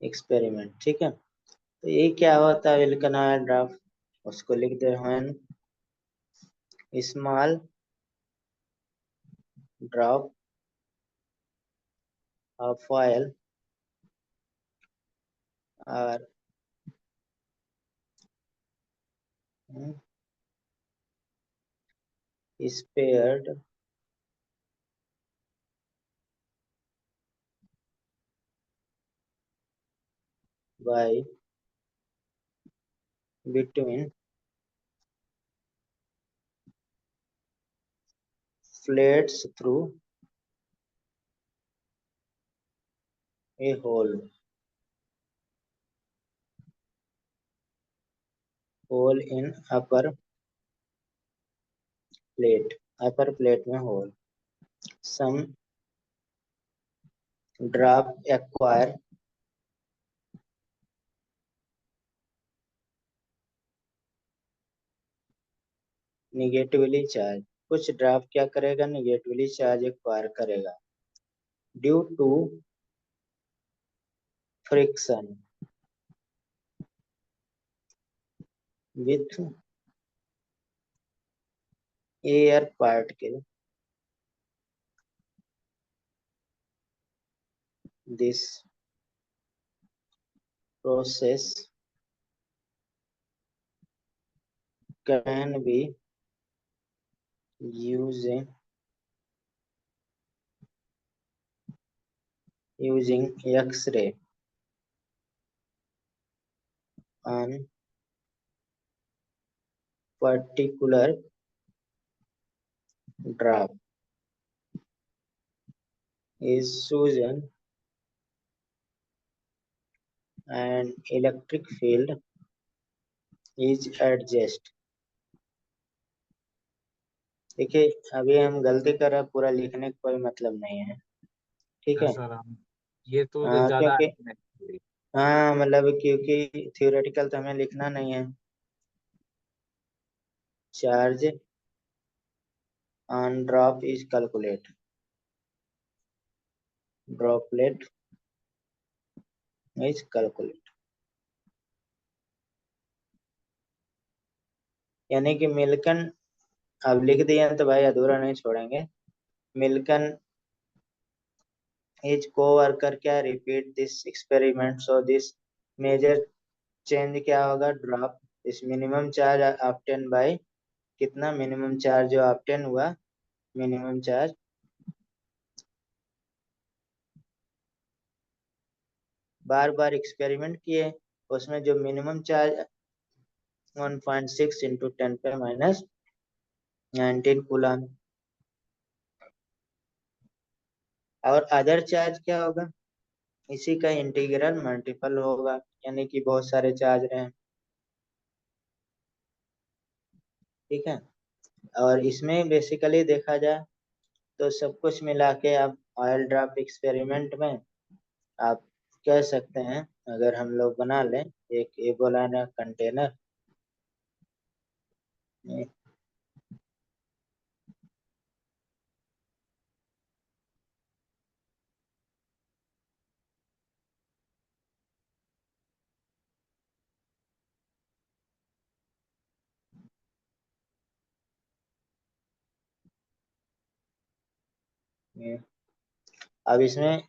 experiment, ठीक है। तो ये क्या होता है विल्कन आयल ड्रॉप, उसको लिख दे हैं, small drop of oil are sprayed by between flats through a hole in plate upper plate में hole, some drop acquire negatively charge, कुछ ड्रॉप क्या करेगा, निगेटिवली चार्ज एक्वायर करेगा, due to friction with air particle, this process can be used using X-ray on particular drop is chosen and electric field is adjusted। देखिए, अभी हम गलती कर रहे हैं, पूरा लिखने का कोई मतलब नहीं है। ठीक हाँ है। सर, हम ये तो ज्यादा क्योंकि नहीं। हाँ मतलब क्योंकि थियोरेटिकल तो हमें लिखना नहीं है। Charge on drop is calculate, droplet is calculate. यानी कि मिल्कन, अब लिख दिए हैं तो भाई अधूरा नहीं छोड़ेंगे। मिल्कन इज कोवर्कर क्या repeat this experiment, so this measure change क्या होगा, drop is minimum charge obtain by, कितना मिनिमम चार्ज जो ऑब्टेन हुआ, मिनिमम चार्ज बार बार एक्सपेरिमेंट किए, उसमें जो मिनिमम चार्ज 1.6 इंटू 10 पे माइनस 19 कूलम। और अदर चार्ज क्या होगा, इसी का इंटीग्रल मल्टीपल होगा, यानी कि बहुत सारे चार्ज रहे। ठीक है। और इसमें बेसिकली देखा जाए तो सब कुछ मिला के आप ऑयल ड्रॉप एक्सपेरिमेंट में आप कह सकते हैं, अगर हम लोग बना लें एक एबोलाना कंटेनर, अब इसमें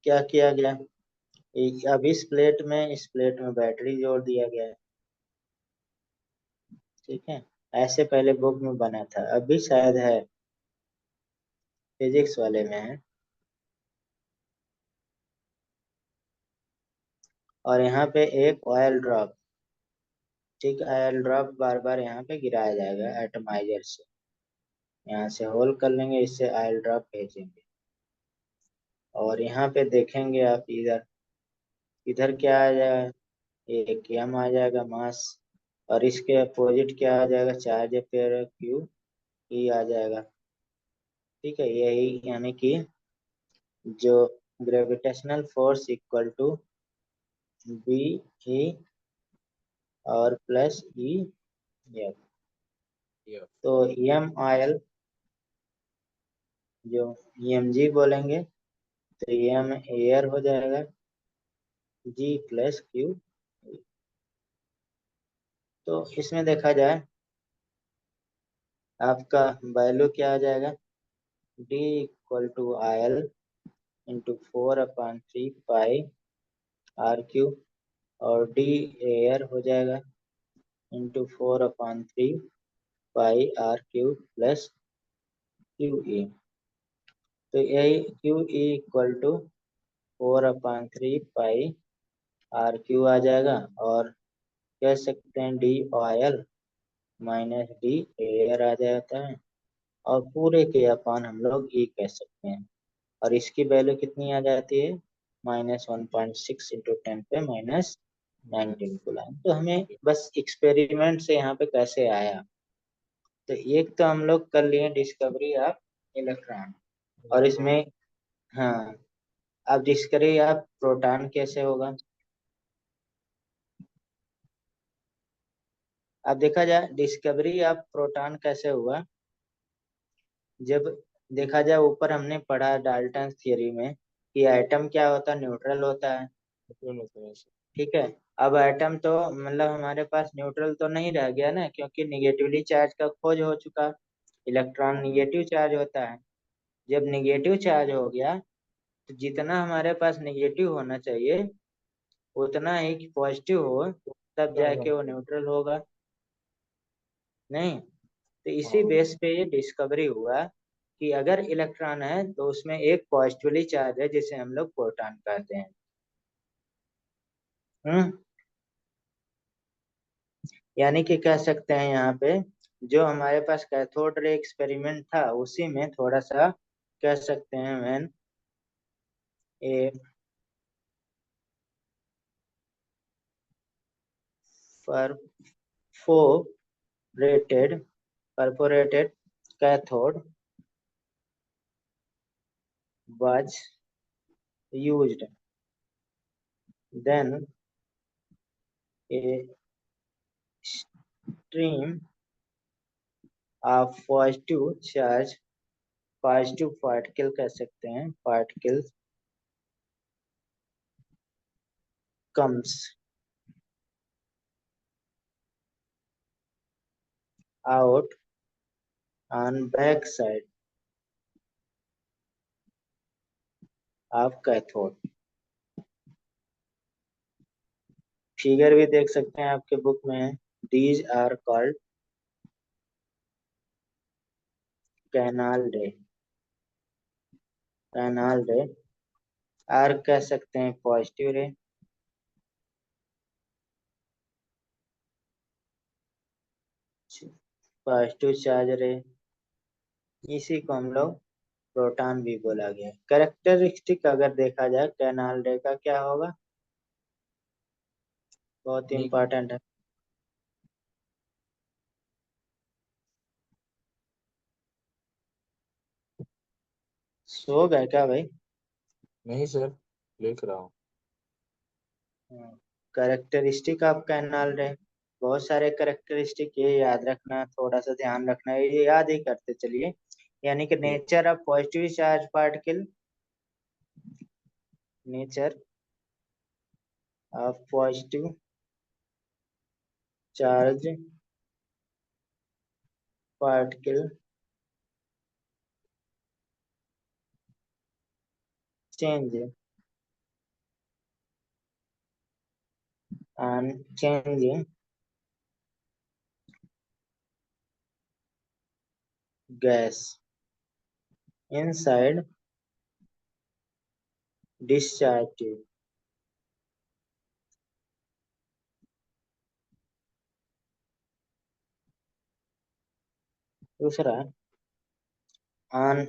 क्या किया गया, अब इस प्लेट में बैटरी जोड़ दिया गया है। ठीक है। ऐसे पहले बुक में बना था, अभी शायद है फिजिक्स वाले में है। और यहाँ पे एक ऑयल ड्रॉप, ठीक, ऑयल ड्रॉप बार बार यहाँ पे गिराया जाएगा एटमाइजर से, यहाँ से होल कर लेंगे, इससे ऑयल ड्रॉप भेजेंगे। और यहाँ पे देखेंगे आप, इधर इधर क्या आ जाएगा, एक एम आ जाएगा मास, और इसके अपोजिट क्या आ जाएगा, चार्ज पेयर क्यू ई आ जाएगा। ठीक है, यही यानी कि जो gravitational force equal to B E और प्लस ई एफ। ये तो एम ऑयल जो एम जी बोलेंगे, तो एम एयर हो जाएगा, जी प्लस क्यू। तो इसमें देखा जाए आपका वैल्यू क्या आ जाएगा, D equal to oil into 4/3 pi R Q, और डी एयर हो जाएगा into 4/3 pi R Q plus Q E. तो यही Q E equal to 4/3 pi R Q आ जाएगा, और कह सकते हैं D oil minus D air आ जाता है, और पूरे के अपान हम लोग ई कह सकते हैं। और इसकी वैल्यू कितनी आ जाती है, -1.6 इंटू 10 पे माइनस ये 19 कूलम। तो हमें बस एक्सपेरिमेंट से यहाँ पे कैसे आया, तो एक तो हम लोग कर लिए डिस्कवरी ऑफ इलेक्ट्रॉन, और इलेक्ट्रॉन। इसमें हाँ, अब डिस्कवरी ऑफ प्रोटॉन कैसे होगा। अब देखा जाए डिस्कवरी ऑफ प्रोटॉन कैसे हुआ, जब देखा जाए ऊपर हमने पढ़ा डाल्टन थ्योरी में कि एटम क्या होता है, न्यूट्रल होता है। ठीक है। अब एटम तो मतलब हमारे पास न्यूट्रल तो नहीं रह गया ना, क्योंकि निगेटिवली चार्ज का खोज हो चुका। इलेक्ट्रॉन निगेटिव चार्ज होता है। जब निगेटिव चार्ज हो गया, तो जितना हमारे पास निगेटिव होना चाहिए उतना ही पॉजिटिव हो, तब जाके वो न्यूट्रल होगा। नहीं, तो इसी हाँ बेस पे ये डिस्कवरी हुआ कि अगर इलेक्ट्रॉन है तो उसमें एक पॉजिटिवली चार्ज है जिसे हम लोग प्रोटॉन कहते हैं। हम्म यानी कि कह सकते हैं यहाँ पे जो हमारे पास कैथोड रे एक्सपेरिमेंट था उसी में थोड़ा सा कह सकते हैं man A perforated perforated cathode was used. Then a stream of positive charge, positive particle कह सकते हैं, particles comes out on back side of cathode. Figure भी देख सकते हैं आपके बुक में। These are called canal ray. Canal ray और कह सकते हैं पॉजिटिव रे। पॉजिटिव चार्ज रे, इसी को हम लोग प्रोटॉन भी बोला गया। कैरेक्टरिस्टिक अगर देखा जाए कैनाल रे का क्या होगा, बहुत नहीं, इंपॉर्टेंट है। सो गए क्या भाई? नहीं सर, लिख रहा हूँ। कैरेक्टरिस्टिक ऑफ कैनाल रे, बहुत सारे कैरेक्टरिस्टिक, ये याद रखना, थोड़ा सा ध्यान रखना, ये याद ही करते चलिए। यानी कि ठीक। Nature of positive charge particle, nature of positive charge particle change and changing gas inside discharge tube. दूसरा, on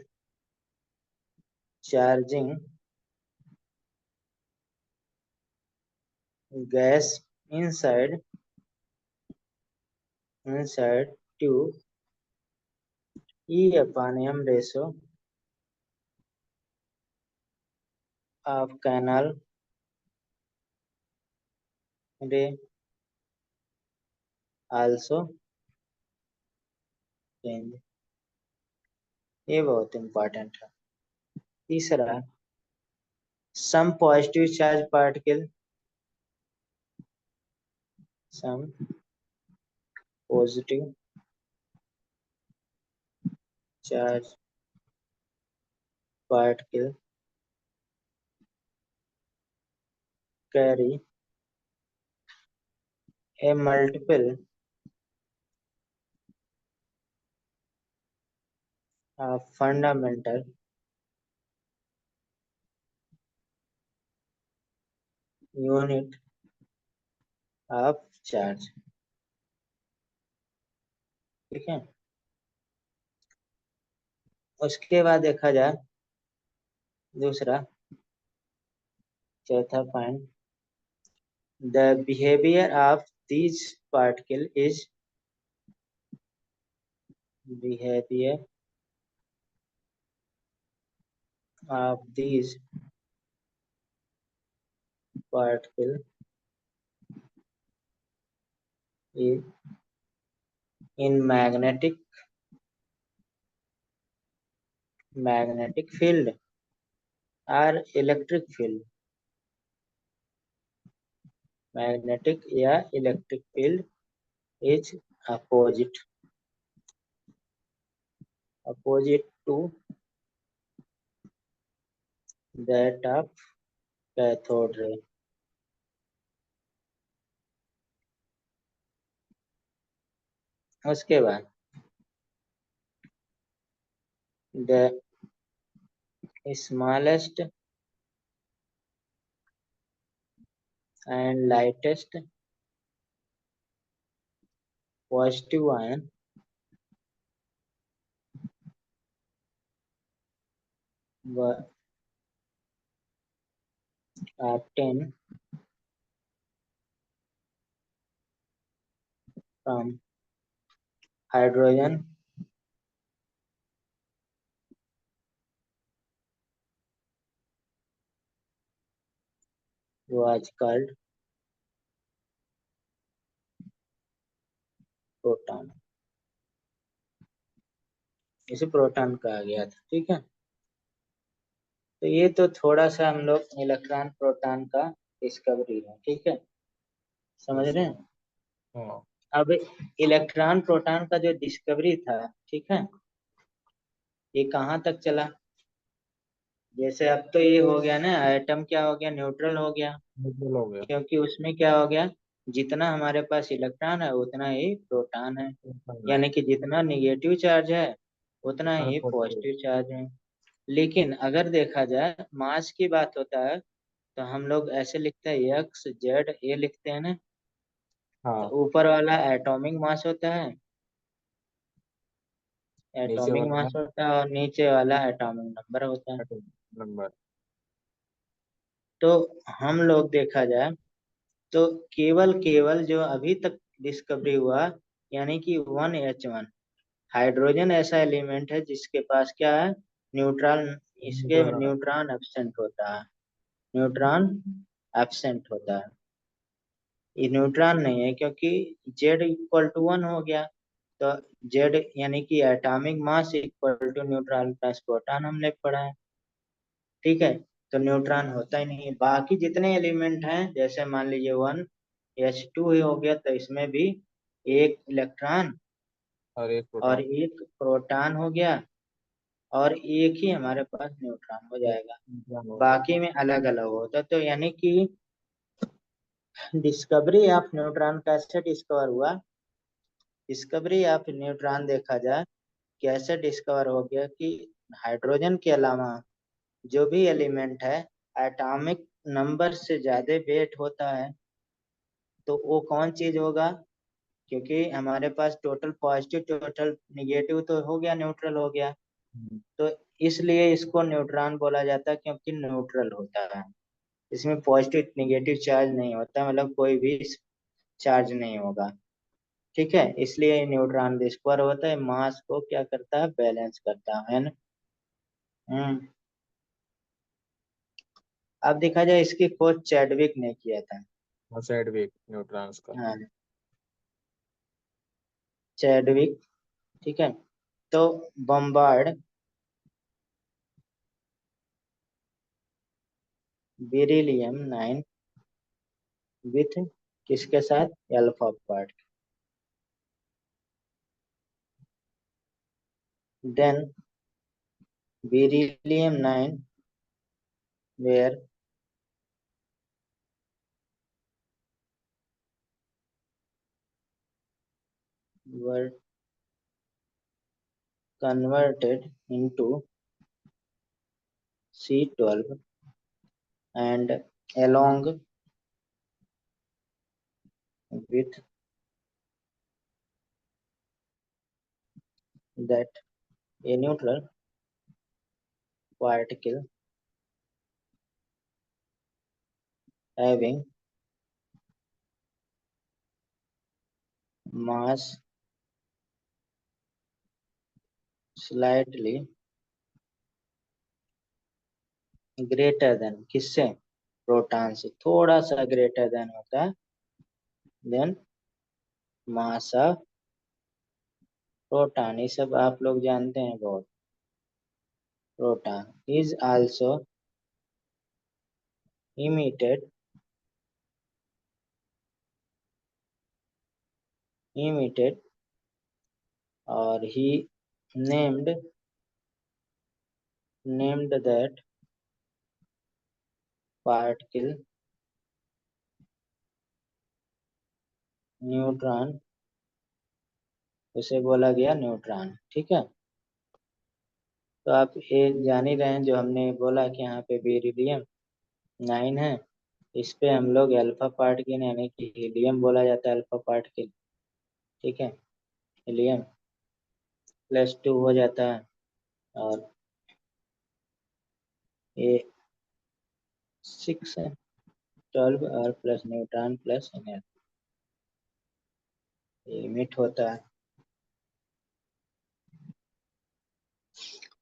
charging gas inside tube, E upon M ratio of canal ray also change। ये बहुत important है। तीसरा, some positive charge particle, some positive charge particle carry a multiple of fundamental unit of charge। ठीक है। उसके बाद देखा जाए दूसरा, चौथा point, the behavior of these particle is behavior of these particle is in magnetic field or electric field। magnetic या electric field is opposite to that of cathode ray। उसके बाद The smallest and lightest positive ion were obtained from hydrogen was called proton। इसे proton कहा गया था, ठीक है। तो ये तो थोड़ा सा हम लोग इलेक्ट्रॉन प्रोटॉन का डिस्कवरी है, ठीक है, समझ यस रहे सर। हैं। हाँ। अब इलेक्ट्रॉन प्रोटॉन का जो डिस्कवरी था, ठीक है, ये कहाँ तक चला। जैसे अब तो ये हो गया ना, एटम क्या हो गया, न्यूट्रल हो गया। न्यूट्रल हो गया। क्योंकि उसमें क्या हो गया, जितना हमारे पास इलेक्ट्रॉन है उतना ही प्रोटॉन है। प्रोटॉन है। यानी कि जितना निगेटिव चार्ज है उतना उतना ही पॉजिटिव। पॉजिटिव चार्ज है। लेकिन अगर देखा जाए मास की बात होता है, तो हम लोग ऐसे लिखते हैं एक्स जेड ये लिखते हैं ना। तो हाँ। ऊपर वाला एटॉमिक मास होता है, नीचे एटॉमिक वाला मास होता है, और नीचे वाला एटॉमिक नंबर होता है। Atomic number. तो हम लोग देखा जाए तो केवल केवल जो अभी तक डिस्कवरी हुआ, यानी कि 1H1 हाइड्रोजन ऐसा एलिमेंट है जिसके पास क्या है, न्यूट्रॉन। इसके न्यूट्रल है। न्यूट्रॉन एब्सेंट होता है, न्यूट्रॉन एब्सेंट होता है। ये न्यूट्रॉन नहीं है क्योंकि जेड इक्वल टू 1 हो गया। तो जेड यानी कि atomic mass equal to neutron plus proton हमने पढ़ा है, ठीक है। तो न्यूट्रॉन होता ही नहीं है। बाकी जितने एलिमेंट हैं, जैसे मान लीजिए 1H2 ही हो गया, तो इसमें भी एक इलेक्ट्रॉन और एक और प्रोटॉन। एक प्रोटॉन हो गया, और एक ही हमारे पास न्यूट्रॉन हो एक जाएगा। न्यूट्रॉन हो गया। बाकी में अलग अलग होता। तो यानी कि डिस्कवरी ऑफ न्यूट्रॉन कैसे डिस्कवर हुआ, डिस्कवरी ऑफ न्यूट्रॉन देखा जाए कैसे डिस्कवर हो गया कि हाइड्रोजन के अलावा जो भी एलिमेंट है एटॉमिक नंबर से ज्यादा वेट होता है, तो वो कौन चीज होगा। क्योंकि हमारे पास टोटल पॉजिटिव टोटल निगेटिव तो हो गया, न्यूट्रल हो गया। हम्म। तो इसलिए इसको न्यूट्रॉन बोला जाता है, क्योंकि न्यूट्रल होता है। इसमें पॉजिटिव निगेटिव चार्ज नहीं होता, मतलब कोई भी चार्ज नहीं होगा, ठीक है। इसलिए न्यूट्रॉन डिस्कवर होता है, मास को क्या करता है, बैलेंस करता है ना। हम्म। अब देखा जाए इसकी खोज चैडविक ने किया था। और साइड वेक न्यूट्रॉन्स का। हाँ, चैडविक, ठीक है। तो बम्बार्ड बेरिलियम 9 विथ किसके साथ, alpha part. Then beryllium 9 where were converted into C12, and along with that a neutral particle having mass slightly greater than किससे, प्रोटॉन से थोड़ा सा ग्रेटर देन होता है, देन मास ऑफ प्रोटॉन। ये सब आप लोग जानते हैं बहुत। Proton is also emitted emitted और he named that particle neutron. उसे बोला गया न्यूट्रॉन, ठीक है। तो आप ये जान ही रहे हैं, जो हमने बोला कि यहाँ पे बेरिलियम 9 है, इस पे हम लोग अल्फा पार्टिकल यानी कि हीलियम बोला जाता है अल्फा पार्टिकल। ठीक है, हीलियम +2 हो जाता है, और ये 6 है, 12 और plus neutron plus energy, limit होता है।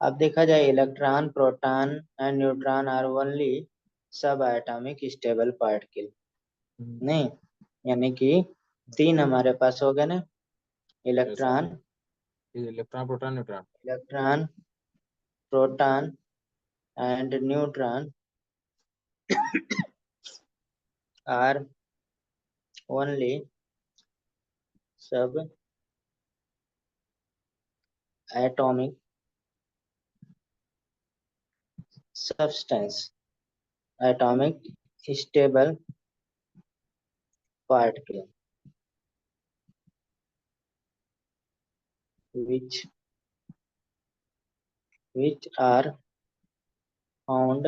अब देखा जाए, electron, proton and neutron are only subatomic stable particle. नहीं, यानी कि 3 हमारे पास हो गए ना, जैसा electron, electron proton neutron. Electron, proton and neutron are only subatomic substance, atomic stable particle, which are found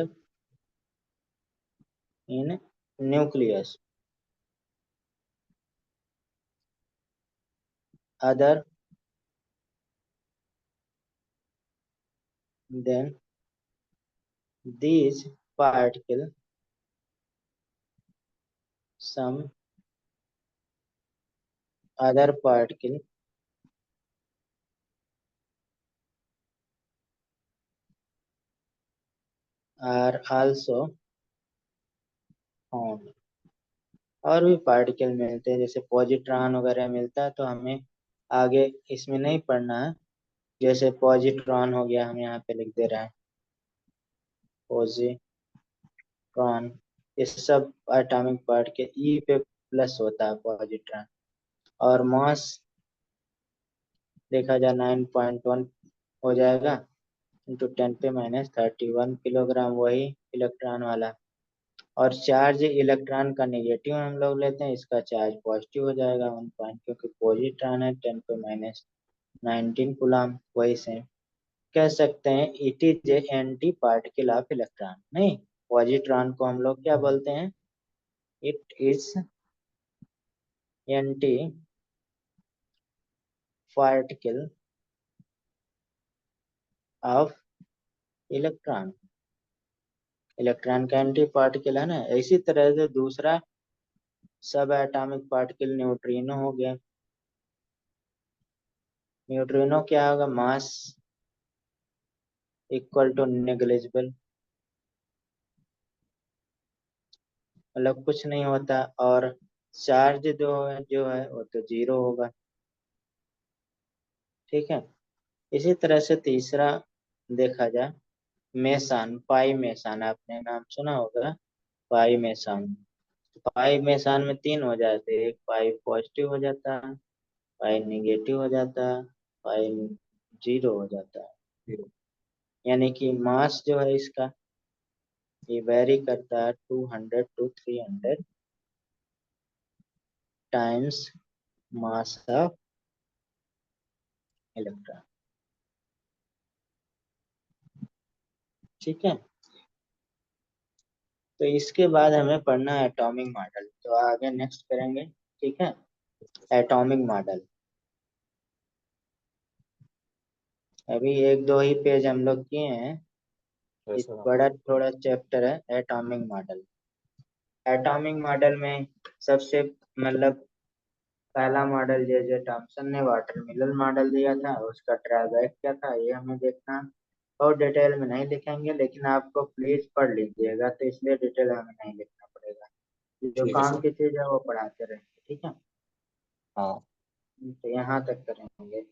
in nucleus, other than these particles, some other particles are also found। और भी particle मिलते हैं, जैसे positron वगैरह मिलता है, तो हमें आगे इसमें नहीं पढ़ना है। जैसे पॉजिट्रॉन हो गया, हम यहाँ पे लिख दे रहे हैं पॉजिट्रॉन, ये सब एटॉमिक पार्टिकल, ई पे प्लस होता है पॉजिट्रॉन, और मास देखा जाए 9.1 हो जाएगा, इंटू 10⁻31 किलोग्राम, वही इलेक्ट्रॉन वाला। और चार्ज इलेक्ट्रॉन का नेगेटिव हम लोग लेते हैं, इसका चार्ज पॉजिटिव हो जाएगा 1 पॉइंट, क्योंकि पॉजिट्रॉन है 10⁻19 कूलम। वही से कह सकते हैं it is a anti particle of electron. नहीं, पॉजिट्रॉन को हम लोग क्या बोलते हैं, it is anti particle of electron. Electron का एंटी पार्टिकल है ना। इसी तरह से दूसरा सब एटॉमिक पार्टिकल न्यूट्रिनो हो गया। न्यूट्रिनो क्या होगा, मास इक्वल टू नेग्लिजिबल, मतलब कुछ नहीं होता, और चार्ज जो है वो तो 0 होगा। ठीक है, इसी तरह से तीसरा देखा जाए, मेसान, पाई मेसान, आपने नाम सुना होगा, पाई मेसान। पाई मेसान में 3 हो जाते हैं, एक पाई पॉजिटिव हो जाता है, पाई निगेटिव हो जाता है, पाई 0 हो जाता है। यानी कि मास जो है इसका, ये वेरी करता है 200 to 300 times mass of electron. ठीक है, तो इसके बाद हमें पढ़ना है एटॉमिक मॉडल, तो आगे नेक्स्ट करेंगे। ठीक है, एटॉमिक मॉडल, अभी 1-2 ही पेज हम लोग किए हैं, एक जैसा बड़ा थोड़ा चैप्टर है एटॉमिक मॉडल। एटॉमिक मॉडल में सबसे मतलब पहला मॉडल जे जे थॉमसन ने वाटर मिलर मॉडल दिया था, उसका ड्रॉबैक क्या था ये हमें देखना। और डिटेल में नहीं लिखेंगे, लेकिन आपको प्लीज पढ़ लीजिएगा, तो इसलिए डिटेल हमें नहीं लिखना पड़ेगा, जो ठीक है काम सर। की चीज है वो पढ़ाते रहेंगे। ठीक है, हाँ। तो यहाँ तक करेंगे।